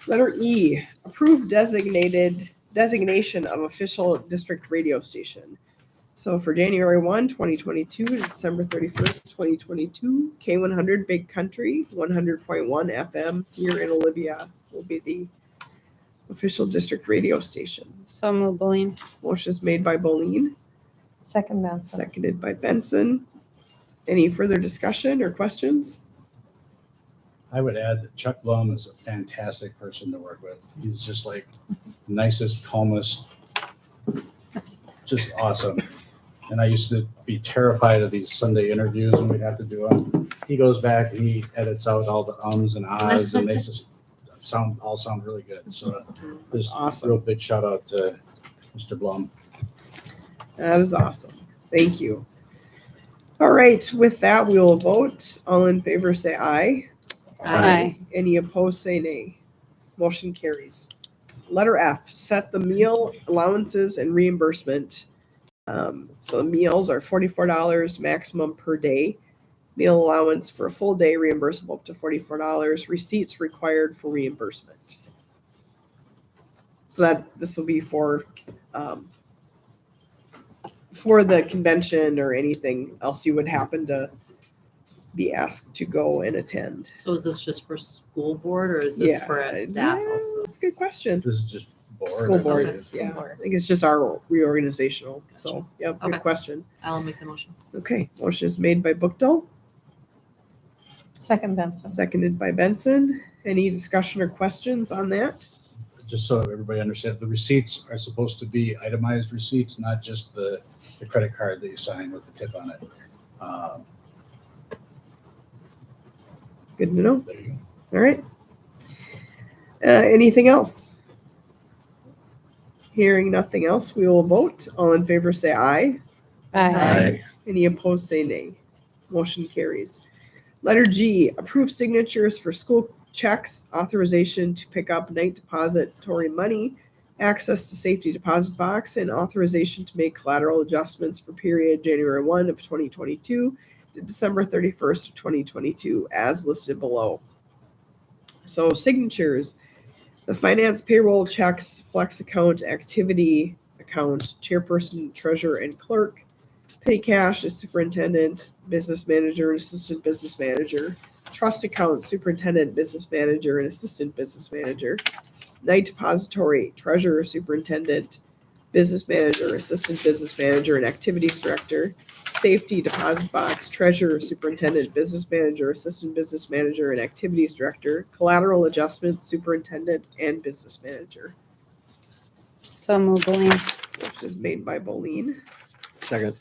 Letter E, approve designation of official district radio station. So for January 1, 2022 to December 31st, 2022, K100 Big Country, 100.1 FM here in Olivia will be the official district radio station. So move, Boleen. Motion is made by Boleen, Second Benson. seconded by Benson. Any further discussion or questions? I would add that Chuck Blum is a fantastic person to work with. He's just like nicest, calmest, just awesome. And I used to be terrified of these Sunday interviews when we'd have to do them. He goes back and he edits out all the ums and ahs and makes us sound really good. So just Awesome. real big shout out to Mr. Blum. That is awesome. Thank you. All right, with that, we will vote. All in favor, say aye. Aye. Any opposed, say nay. Motion carries. Letter F, set the meal allowances and reimbursement. So the meals are $44 maximum per day. Meal allowance for a full day reimbursable up to $44. Receipts required for reimbursement. So that this will be for the convention or anything else you would happen to be asked to go and attend. So is this just for school board or is this for staff also? That's a good question. This is just board. School I board, believe. yeah. board. I think it's just our reorganizational. So, yep, good Okay. question. I'll make the motion. Okay, motion is made by Bookdell, Second Benson. seconded by Benson. Any discussion or questions on that? Just so everybody understands, the receipts are supposed to be itemized receipts, not just the credit card that you sign with the tip on it. Good to know. There you All right. Anything else? Hearing nothing else, we will vote. All in favor, say aye. Aye. Any opposed, say nay. Motion carries. Letter G, approve signatures for school checks, authorization to pick up night depository money, access to safety deposit box, and authorization to make collateral adjustments for period January 1 of 2022 to December 31st of 2022, as listed below. So signatures, the finance payroll checks, flex account, activity account, chairperson, treasurer, and clerk. Petty cash is superintendent, business manager, and assistant business manager. Trust account, superintendent, business manager, and assistant business manager. Night depository, treasurer, superintendent, business manager, assistant business manager, and activities director. Safety deposit box, treasurer, superintendent, business manager, assistant business manager, and activities director. Collateral adjustment, superintendent, and business manager. So moved, Bowen. Which is made by Boleen, Second.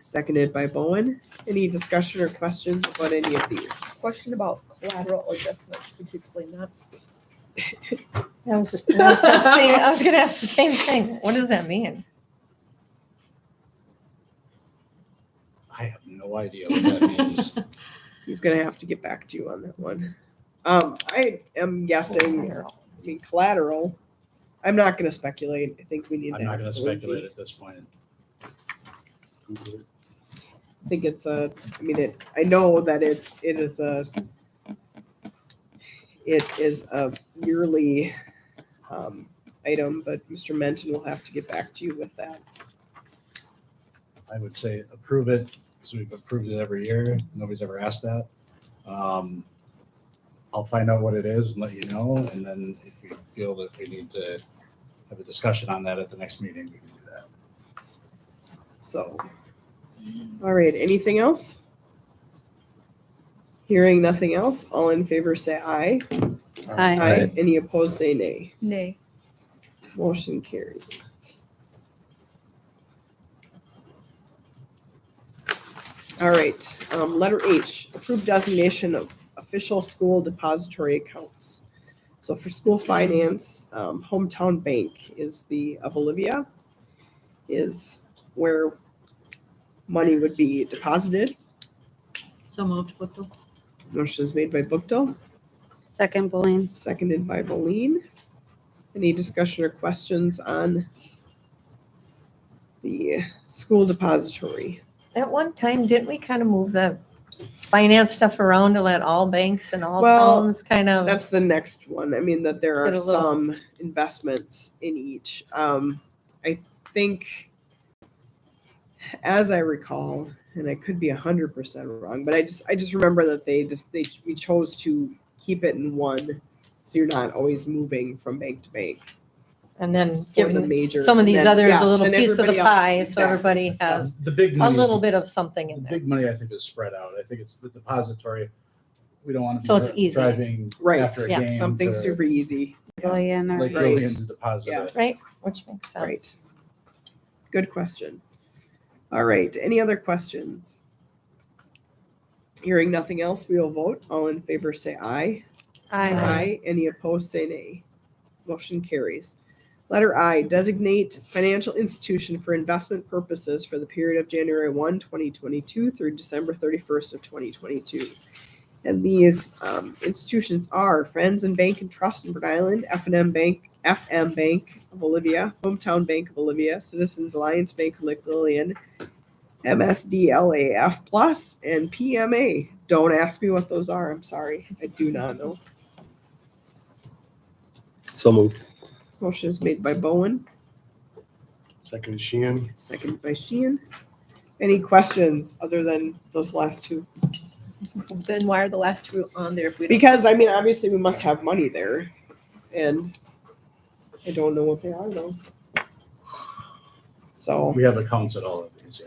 seconded by Bowen. Any discussion or questions about any of these? Question about collateral adjustments. Could you explain that? I was just gonna ask that same- I was gonna ask the same thing. What does that mean? I have no idea what that means. He's gonna have to get back to you on that one. I am guessing, I mean, collateral. I'm not gonna speculate. I think we need to I'm not ask going to Lindsay. speculate at this point. I think it's a, I mean, I know that it is a yearly item, but Mr. Menton will have to get back to you with that. I would say approve it, because we've approved it every year. Nobody's ever asked that. I'll find out what it is and let you know, and then if we feel that we need to have a discussion on that at the next meeting, we can do that. So, all right, anything else? Hearing nothing else, all in favor say aye. Aye. Any opposed say nay. Nay. Motion carries. All right, letter H, approved designation of official school depository accounts. So for school finance, Hometown Bank is of Olivia, is where money would be deposited. So moved, Bookto. Motion is made by Bookto, Second, Bowen. seconded by Boleen. Any discussion or questions on the school depository? At one time, didn't we kind of move the finance stuff around to let all banks and all Well, towns kind of? That's the next one. I mean, that there are Get a little- some investments in each. I think, as I recall, and I could be 100% wrong, but I just remember that we chose to keep it in one, so you're not always moving from bank to bank. And then for the giving major, some of and these then- others yes, a little then piece of the everybody else- pie, so exactly. everybody has The big a money. little bit of something The in there. big money, I think, is spread out. I think it's the depository. We don't want to So it's be easy. driving Right, after a yeah, game. Something to super easy. Billion or Lake Right. Lillian to deposit Yeah. it. Right, which makes sense. Right. Good question. All right, any other questions? Hearing nothing else, we will vote. All in favor say aye. Aye. Any opposed say nay. Motion carries. Letter I, designate financial institution for investment purposes for the period of January 1, 2022 through December 31st of 2022. And these institutions are Friends and Bank and Trust in Rhode Island, FM Bank of Olivia, Hometown Bank of Olivia, Citizens Alliance Bank of Lillian, MSDLAF Plus, and PMA. Don't ask me what those are. I'm sorry. I do not know. So moved. Motion is made by Bowen, Second, Sheehan. seconded by Sheehan. Any questions other than those last two? Then why are the last two on there if we don't? Because, I mean, obviously we must have money there. And I don't know what they are though. So, We have accounts at all of these, yeah.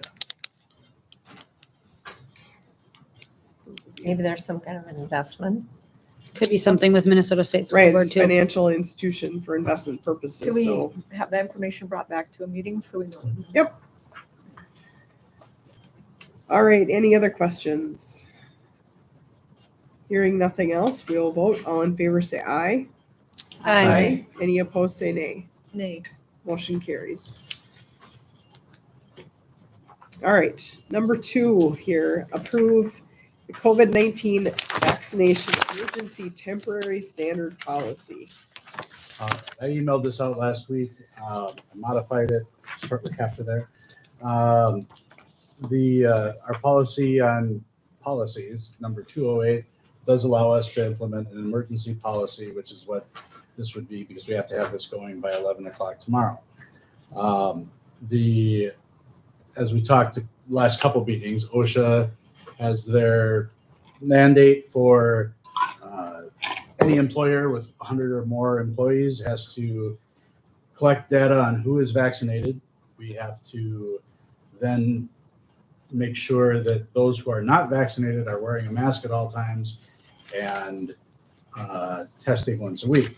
Maybe there's some kind of an investment. Could be something with Minnesota State School right, Board it's too. financial institution for investment Can purposes, we so. have that information brought back to a meeting so we know? Yep. All right, any other questions? Hearing nothing else, we will vote. All in favor say aye. Aye. Any opposed say nay. Nay. Motion carries. All right, number 2 here, approve the COVID-19 vaccination emergency temporary standard policy. I emailed this out last week, I modified it shortly after there. Our policy on policies, number 208, does allow us to implement an emergency policy, which is what this would be because we have to have this going by 11 o'clock tomorrow. As we talked the last couple meetings, OSHA has their mandate for any employer with 100 or more employees has to collect data on who is vaccinated. We have to then make sure that those who are not vaccinated are wearing a mask at all times and testing once a week.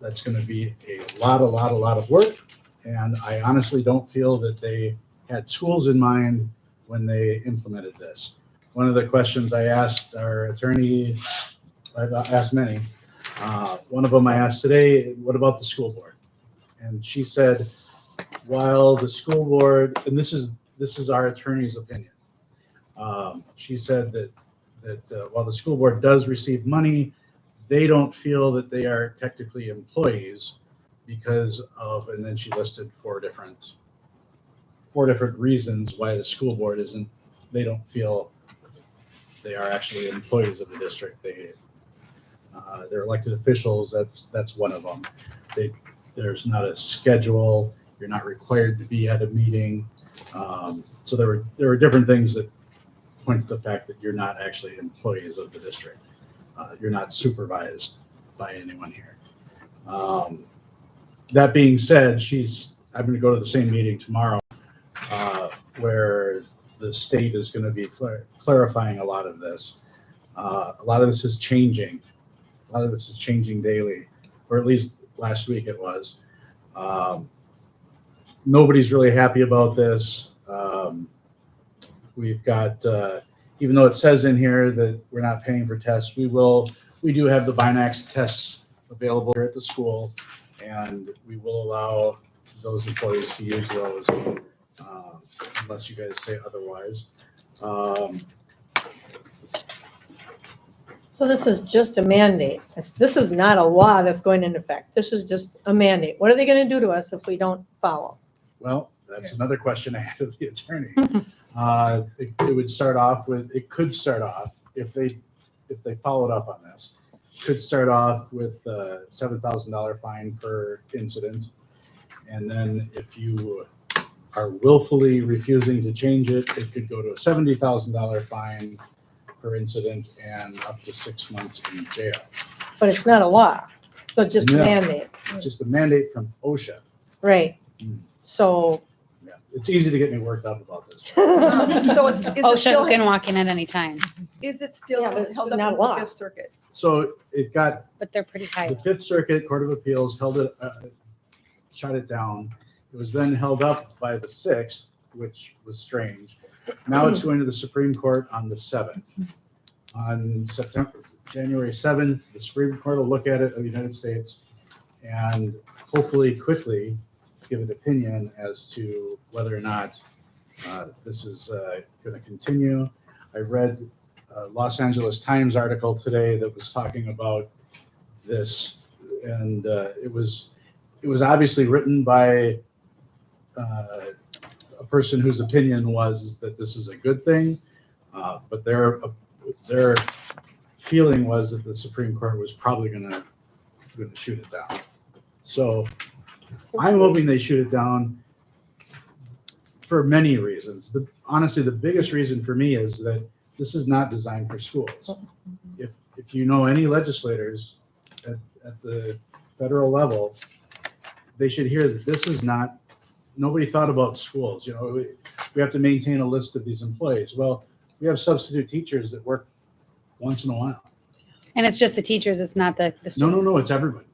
That's going to be a lot of work. And I honestly don't feel that they had schools in mind when they implemented this. One of the questions I asked our attorney, I've asked many. One of them I asked today, what about the school board? And she said, while the school board, and this is our attorney's opinion. She said that while the school board does receive money, they don't feel that they are technically employees because of, and then she listed four different reasons why the school board isn't, they don't feel they are actually employees of the district. They're elected officials. That's one of them. There's not a schedule. You're not required to be at a meeting. So there were different things that point to the fact that you're not actually employees of the district. You're not supervised by anyone here. That being said, I'm going to go to the same meeting tomorrow where the state is going to be clarifying a lot of this. A lot of this is changing. A lot of this is changing daily, or at least last week it was. Nobody's really happy about this. We've got, even though it says in here that we're not paying for tests, we do have the Binax tests available here at the school, and we will allow those employees to use those unless you guys say otherwise. So this is just a mandate. This is not a law that's going into effect. This is just a mandate. What are they going to do to us if we don't follow? Well, that's another question I had of the attorney. It would start off with, it could start off, if they followed up on this, could start off with a $7,000 fine per incident. And then if you are willfully refusing to change it, it could go to a $70,000 fine per incident and up to 6 months in jail. But it's not a law. So it's just a No. mandate. It's just a mandate from OSHA. Right. Mm. So. Yeah, it's easy to get me worked up about this. So is it OSHA still, can walk in at any time, is it still Yeah, but it's held up not in the law. Fifth Circuit? So it got, but they're pretty high. the Fifth Circuit Court of Appeals shut it down. It was then held up by the 6th, which was strange. Now it's going to the Supreme Court on the 7th. On January 7th, the Supreme Court will look at it of the United States and hopefully quickly give an opinion as to whether or not this is going to continue. I read a Los Angeles Times article today that was talking about this, and it was obviously written by a person whose opinion was that this is a good thing, but their feeling was that the Supreme Court was probably going to shoot it down. So I'm hoping they shoot it down for many reasons. Honestly, the biggest reason for me is that this is not designed for schools. If you know any legislators at the federal level, they should hear that this is not, nobody thought about schools. You know, we have to maintain a list of these employees. Well, we have substitute teachers that work once in a while. And it's just the teachers, it's not the students? No, it's everybody.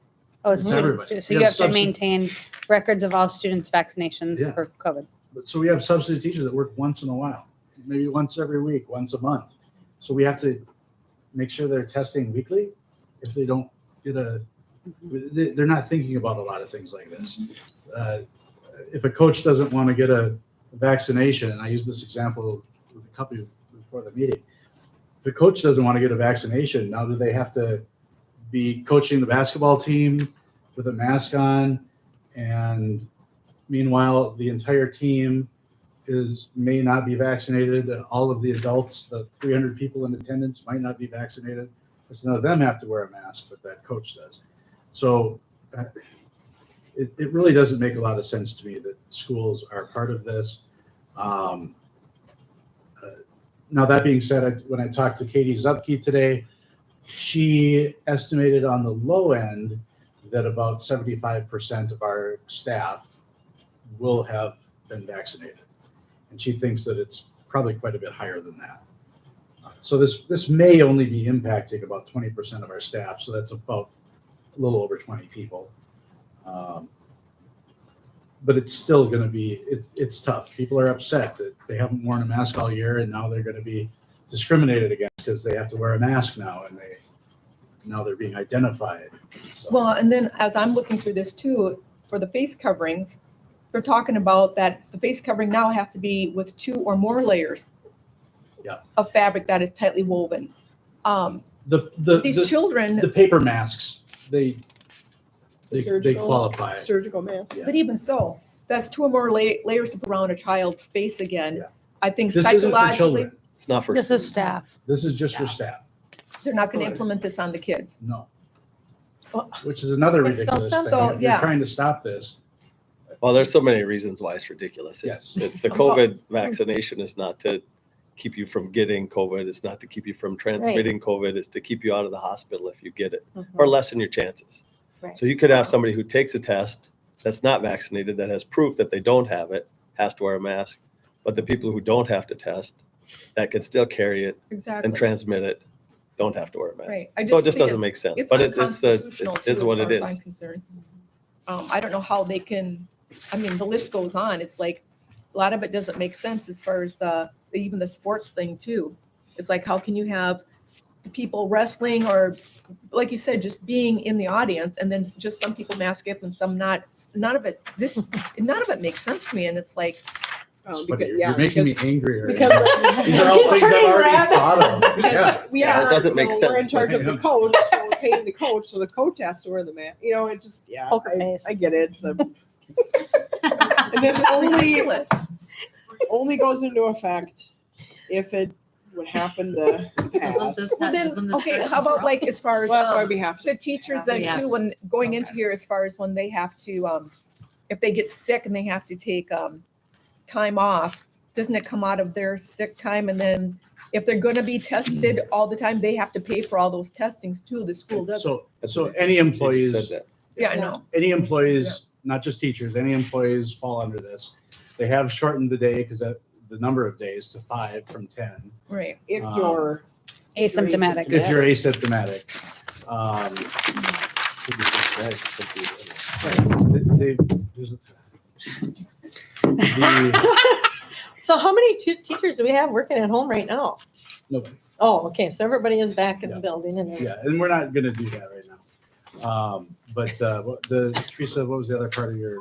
Oh, it's it's students everybody. too. So We you have have to maintain records of all students' vaccinations Yeah. for COVID. But so we have substitute teachers that work once in a while, maybe once every week, once a month. So we have to make sure they're testing weekly. If they don't get they're not thinking about a lot of things like this. If a coach doesn't want to get a vaccination, and I use this example with a couple before the meeting, if a coach doesn't want to get a vaccination, now do they have to be coaching the basketball team with a mask on, and meanwhile the entire team may not be vaccinated? All of the adults, the 300 people in attendance, might not be vaccinated, because none of them have to wear a mask, but that coach does. So it really doesn't make a lot of sense to me that schools are part of this. Now, that being said, when I talked to Katie Zupke today, she estimated on the low end that about 75% of our staff will have been vaccinated. And she thinks that it's probably quite a bit higher than that. So this may only be impacting about 20% of our staff. So that's about a little over 20 people. But it's still going to be, it's tough. People are upset that they haven't worn a mask all year, and now they're going to be discriminated against because they have to wear a mask now, and now they're being identified. So. Well, and then as I'm looking through this too, for the face coverings, they're talking about that the face covering now has to be with 2 or more layers of fabric that is tightly woven. These children, the paper masks, they Surgical- qualify. Surgical mask. Yeah. but even so, that's 2 or more layers to put around a child's face again. Yeah. I think This isn't for psychologically, children. It's not for. This is staff. This is just for staff. they're not going to implement this on the kids. No. Well, Which is another But still ridiculous thing. so, If yeah. you're trying to stop this. Well, there's so many reasons why it's ridiculous. Yes. It's the COVID vaccination is not to keep you from getting COVID. It's not to keep you from transmitting COVID. It's to keep you out of the hospital if you get it, or lessen your chances. Right. So you could have somebody who takes a test that's not vaccinated, that has proof that they don't have it, has to wear a mask. But the people who don't have to test, that can still carry it Exactly. and transmit it, don't have to wear a mask. Right. So it think just doesn't it's- make sense. It's But it unconstitutional is too, what as it far as is. I'm concerned. I don't know how they can, I mean, the list goes on. It's like, a lot of it doesn't make sense as far as even the sports thing too. It's like, how can you have the people wrestling, or like you said, just being in the audience, and then just some people mask up and some not? None of it makes sense to me. And it's like, It's because- funny. You're yeah, making because- me angrier. Because These are all It's things I've turning already red. thought of. Yeah. we Yeah, it are, doesn't make We're in sense, charge but- of the coach, so we're paying the coach, so the coach has to wear the mask. You know, it just, Poker face. I get it. So. And this ridiculous. only goes into effect if it would happen to pass. Well, then, okay, how about like as far as Well, that's why we have to. the teachers then Yes. too, when going into here, as far as when they have to, if they get sick and they have to take time off, doesn't it come out of their sick time? And then if they're going to be tested all the time, they have to pay for all those testings too. The school doesn't. So any You just employees, said that. Yeah, I know. any employees, not just teachers, any employees fall under this. They have shortened the day because the number of days to 5 from 10. Right. If you're Asymptomatic. If you're asymptomatic. So how many teachers do we have working at home right now? Nobody. Oh, okay, so everybody is back in the Yeah. building and Yeah, and we're not gonna do that right now. But Teresa, what was the other part of your,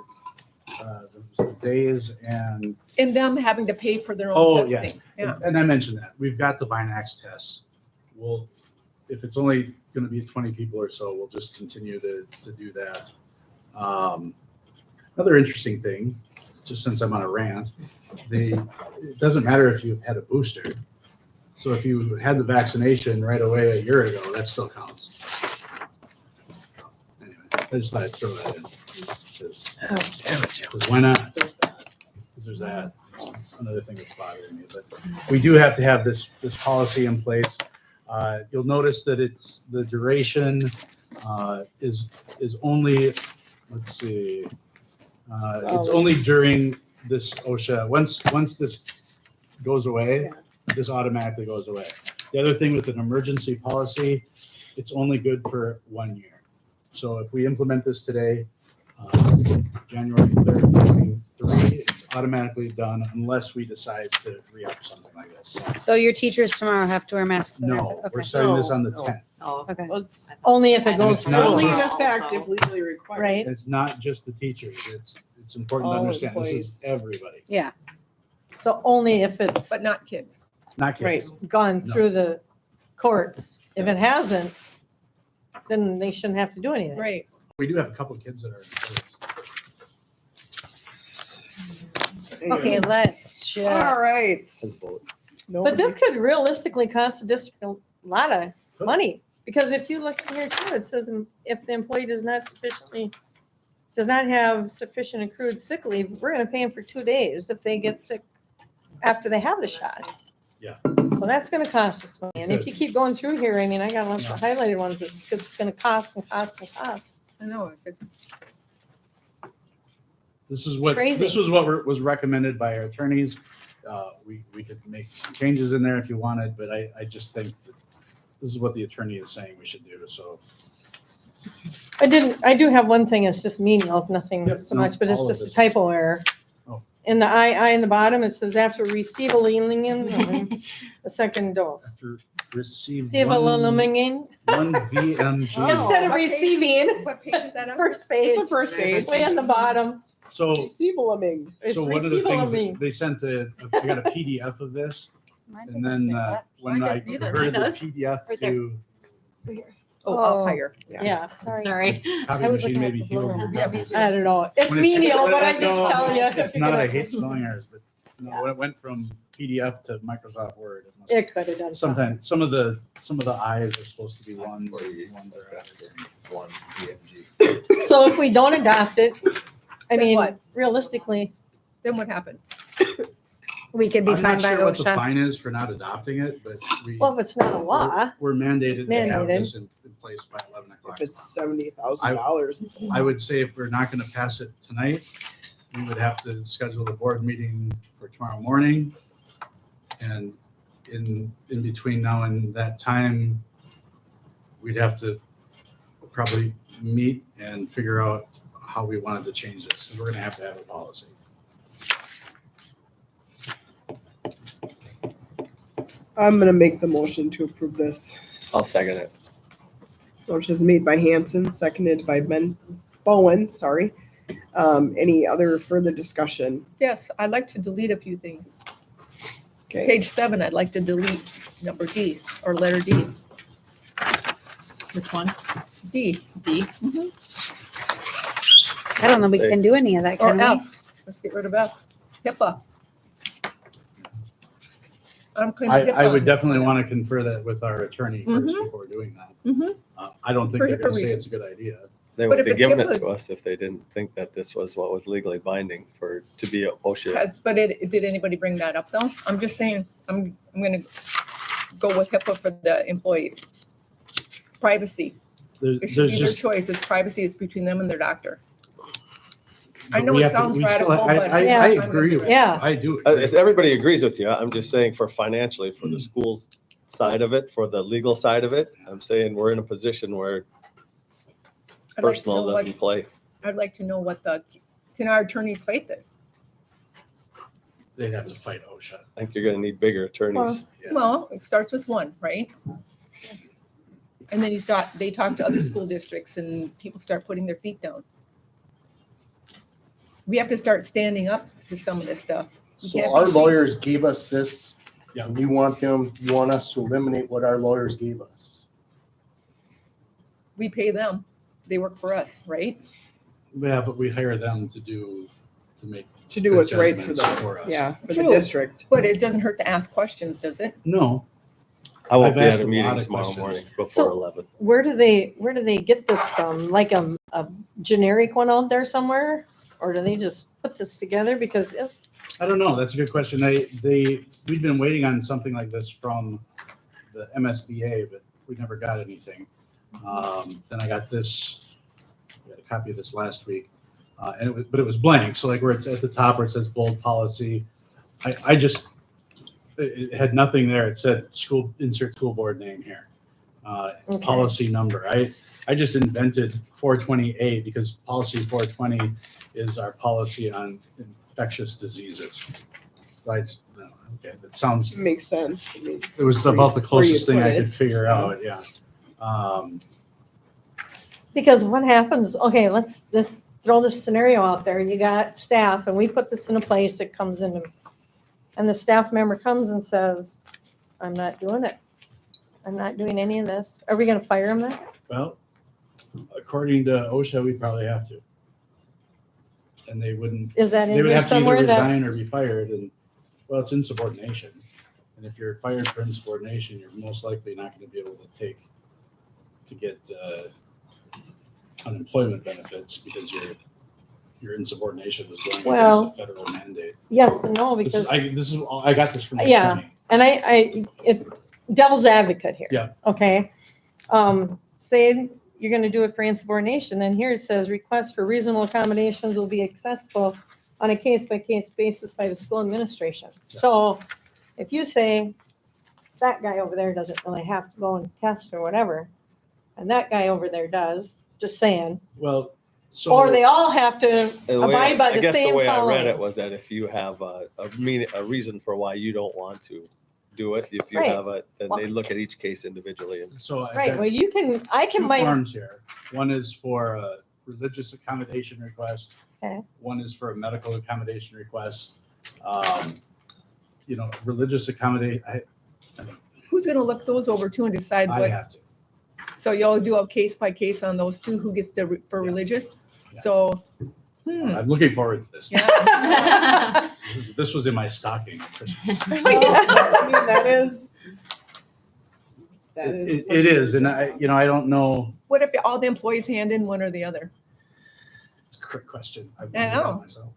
the days and And them having to pay for their Oh, own yeah. testing. Yeah. And I mentioned that. We've got the Binax tests. We'll, if it's only going to be 20 people or so, we'll just continue to do that. Another interesting thing, just since I'm on a rant, it doesn't matter if you've had a booster. So if you had the vaccination right away a year ago, that still counts. Anyway, I just thought I'd throw that in. Because why not? Because there's that. It's another thing that's bothering me. But we do have to have this policy in place. You'll notice that it's the duration is only, let's see, it's only during this OSHA. Once this goes away, this automatically goes away. The other thing with an emergency policy, it's only good for 1 year. So if we implement this today, January 3rd, 2023, it's automatically done unless we decide to re-up something like this. So your teachers tomorrow have to wear masks? in their- No, we're Okay. starting this on the 10th. Okay. Well, it's Only if it goes It's not only in just- effect if legally required. right? It's not just the teachers. It's important to All understand. This is employees. everybody, Yeah. So only if it's But not kids. not kids. gone No. through the courts. If it hasn't, then they shouldn't have to do anything. Right. We do have a couple of kids that are employees. Okay, let's just. All right. His vote. But this could realistically cost the district a lot of money, because if you look here too, it says if the employee does not have sufficient accrued sick leave, we're gonna pay them for 2 days if they get sick after they have the shot. Yeah. So that's gonna cost us money, and if you keep going through here, I mean, I got lots of highlighted ones that, because it's gonna cost and cost and cost. I know. This is what crazy. this was what was recommended by our attorneys. We could make some changes in there if you wanted, but I just think that this is what the attorney is saying we should do. So I do have one thing, it's just menial, nothing Yep, so no, much, but it's all of just a this is- typo error. Oh. In the I in the bottom, it says after receiving a second dose. after receive Receiving, one VMG. instead of What page- receiving, What page is that on? first It's page, the first page. way on the bottom. So Receivaling. It's so one of the things receiving. that they sent I got a PDF of this, Mine and doesn't then say that. when Mine I doesn't either. converted the Mine does. PDF Right there. to Oh, Oh. up higher. Yeah, sorry. Sorry. copy I was machine, looking at maybe the healed blue your one. Yeah, death. me I don't know. It's When menial, but I no, just tell you. It's not. I hate spelling errors, but no, when it went from PDF to Microsoft Word, it must It could have done something. sometimes some of the I's are supposed to be ones, ones are I's. One PMG. So if we don't adopt it, I Then mean, what? realistically, Then what happens? We could be I'm fined not by sure what the OSHA. fine is for not adopting it, but well, if it's not a law, we're mandated It's to have mandated. this in place by 11 o'clock. If it's $70,000. I would say if we're not going to pass it tonight, we would have to schedule the board meeting for tomorrow morning. And in between now and that time, we'd have to probably meet and figure out how we wanted to change this. And we're going to have a policy. I'm gonna make the motion to approve this. I'll second it. Motion is made by Hanson, seconded by Bowen, sorry. Any other further discussion? Yes, I'd like to delete a few things. Okay, Page 7, I'd like to delete number D or letter D. Which one? D. D. I don't know, we can do any of that, Or can we? F. Let's get rid of F. HIPAA. I'm cleaning I would HIPAA. definitely want to confer that with our attorney first Mhm. before doing that. Mhm. I don't think For they're going to HIPAA say it's a good idea. They But would if have it's given it HIPAA to us if they didn't think that this was what was legally binding to be a OSHA. But did anybody bring that up though? I'm just saying, I'm gonna go with HIPAA for the employees. Privacy. It should There's be their just. choice. It's privacy. It's between them and their doctor. I but know we it have to- sounds we still- radical, but. I Yeah. agree with you. Yeah. I do. Everybody agrees with you. I'm just saying for financially, for the schools side of it, for the legal side of it, I'm saying we're in a position where I'd like to know personal what- doesn't play. I'd like to know can our attorneys fight this? They'd have to fight OSHA. I think you're gonna need bigger attorneys. Yeah. Well, it starts with one, right? And then they talk to other school districts and people start putting their feet down. We have to start standing up to some of this stuff. We can't So be our ashamed. lawyers gave us this, Yeah. and you want us to eliminate what our lawyers gave us. We pay them. They work for us, right? Yeah, but we hire them to make. To do good what's right for judgments the, for us. yeah, for the True. district. But it doesn't hurt to ask questions, does it? No, I won't I've be asked at a a meeting lot of tomorrow questions. morning before So- 11. Where do they get this from? Like a generic one out there somewhere? Or do they just put this together? Because I don't know. That's a good question. We'd been waiting on something like this from the MSBA, but we never got anything. Then I got this, I got a copy of this last week. But it was blank. So like where it's at the top where it says bold policy, it had nothing there. It said insert school board name here. Okay. Policy number. I just invented 420A because policy 420 is our policy on infectious diseases. So okay, that sounds, Makes sense. I mean, it was about the Where you closest thing put I it. could figure out, yeah. because what happens, okay, let's throw this scenario out there. You got staff and we put this in a place that comes in and the staff member comes and says, I'm not doing it. I'm not doing any of this. Are we gonna fire him then? Well, according to OSHA, we probably have to. And they wouldn't, Is that they in would here have to either somewhere that? resign or be fired, and, well, it's insubordination. And if you're fired for insubordination, you're most likely not gonna be able to get unemployment benefits because your insubordination is going Well, against the federal mandate. Yes and no, This because. is, I got this from the Yeah. attorney. And devil's advocate here. Yeah. Okay. Say you're gonna do it for insubordination, then here it says requests for reasonable accommodations will be accessible on a case-by-case basis by the school administration. Yeah. So if you say that guy over there doesn't really have to go and test or whatever, and that guy over there does, just saying, Well, so. or they all have to And the way abide by I the guess the same way I read policy. it was that if you have a reason for why you don't want to do it, if you Right. have then they look at each case individually. And So I've Right, got well, I can two might, forms here. One is for a religious accommodation request. Okay. One is for a medical accommodation request. Religious accommodate, Who's gonna look those over too and decide I what's, have to. so y'all do a case by case on those two, who gets for Yeah. religious? Yeah. So, I'm looking forward to this. yeah. This was in my stocking at Christmas. I mean, that is. It is, and I don't know. What if all the employees hand in one or the other? It's a great question. I've I wondered that know. myself.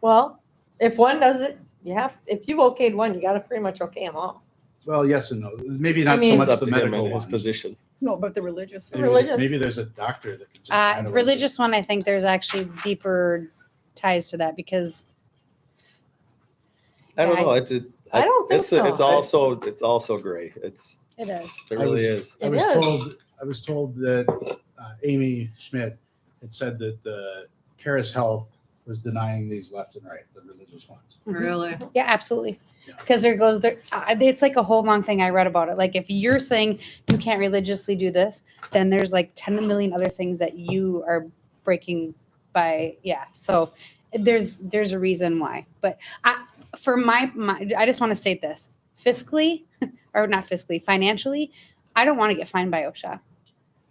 well, if one does it, if you've okayed one, you gotta pretty much okay them all. Well, yes and no. Maybe not so mean- much it's up the to him medical and his ones. position. No, but the religious. Religious. Maybe there's a doctor that could just sign a Religious one, I think there's actually deeper ties to that because I don't Yeah, know. I don't think so. It's also gray. it is. It really is. I It was is. told that Amy Schmidt had said that the Caris Health was denying these left and right, the religious ones. Really? Yeah, absolutely. Yeah. Because it's like a whole long thing I read about it. Like if you're saying you can't religiously do this, then there's like 10 million other things that you are breaking by. Yeah. So there's a reason why. But I just want to state this fiscally, or not fiscally, financially, I don't want to get fined by OSHA.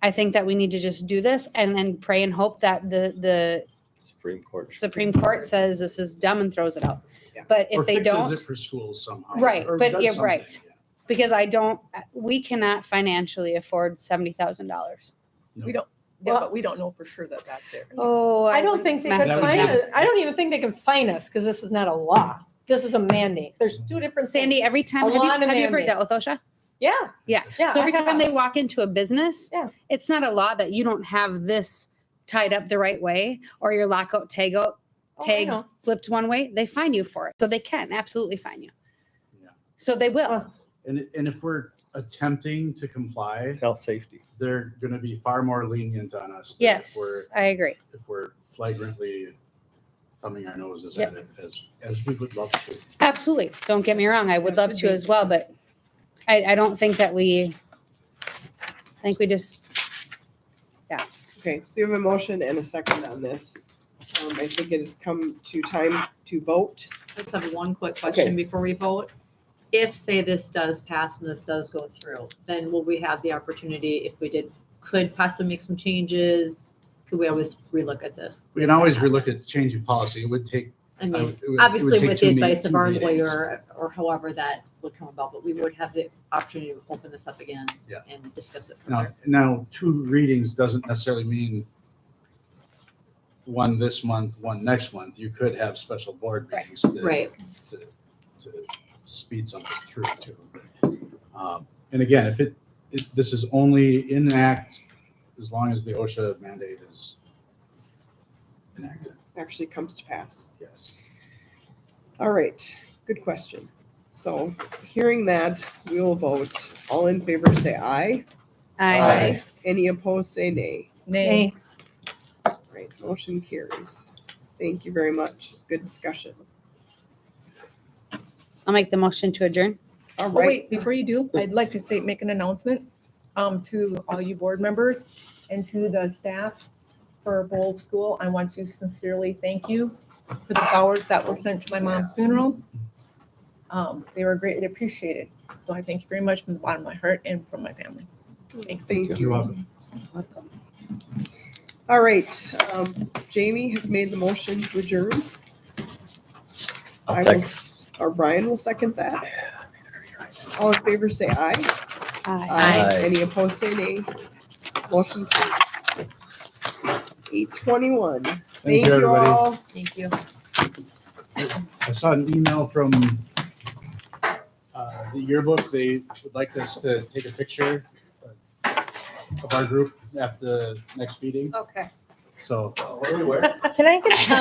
I think that we need to just do this and then pray and hope that the Supreme Court. Supreme Court says this is dumb and throws it out. Yeah. But if Or they fixes don't, it for schools somehow. Right, or but does yeah, something, right. because we cannot financially afford $70,000. No. We don't, yeah, Well- but we don't know for sure that that's there. Oh, I don't think they messed could That would fine be- us. I don't even think they can fine us because this is not a law. This is a mandate. There's two different. things. Sandy, every time, A have you lot of ever mandate. dealt with OSHA? Yeah. Yeah. Yeah. So every I time have. they walk into a business, Yeah. it's not a law that you don't have this tied up the right way or your lockout tag Oh, I tag know. flipped one way. They fine you for it. So they can absolutely fine you. Yeah. So they will. Well, And if we're attempting to comply, It's health safety. they're going to be far more lenient on us. than Yes, I agree. If we're flagrantly thumbing our noses Yep. at it as we would love to. Absolutely. Don't get me wrong. I would That love would to be- as well, but I don't think that we I think we just, Okay, so you have a motion and a second on this. I think it has come to time to vote. Let's have one quick question before we vote. If, say, this does pass and this does go through, then will we have the opportunity, if we could possibly make some changes? Could we always relook at this? We can always relook at changing policy. It would take. I mean, it would- it would obviously take with the two advice of our meetings. lawyer or however that would come about, but we would have the opportunity to open this up again Yeah. and discuss it Now, further. now, 2 readings doesn't necessarily mean one this month, one next month. You could have special board meetings to speed something through too. And again, if this is only in act as long as the OSHA mandate is enacted. Actually comes to pass. Yes. All right, good question. So hearing that, we will vote. All in favor, say aye. I, Any opposed, say nay. Nay. All right, motion carries. Thank you very much. It's good discussion. I'll make the motion to adjourn. All Oh, right, wait, before you do, I'd like to make an announcement to all you board members and to the staff for Bold School. I want to sincerely thank you for the flowers that were sent to my mom's funeral. They were greatly appreciated. So I thank you very much from the bottom of my heart and from my family. Thanks. thank You're you. welcome. All right, Jamie has made the motion to adjourn. I will or Brian will second that. All in favor, say aye. Aye. Any opposed, say nay. Motion carries. 8:21. Thank you everybody. all. Thank you. I saw an email from the yearbook. They would like us to take a picture of our group at the next meeting. Okay. So Can I get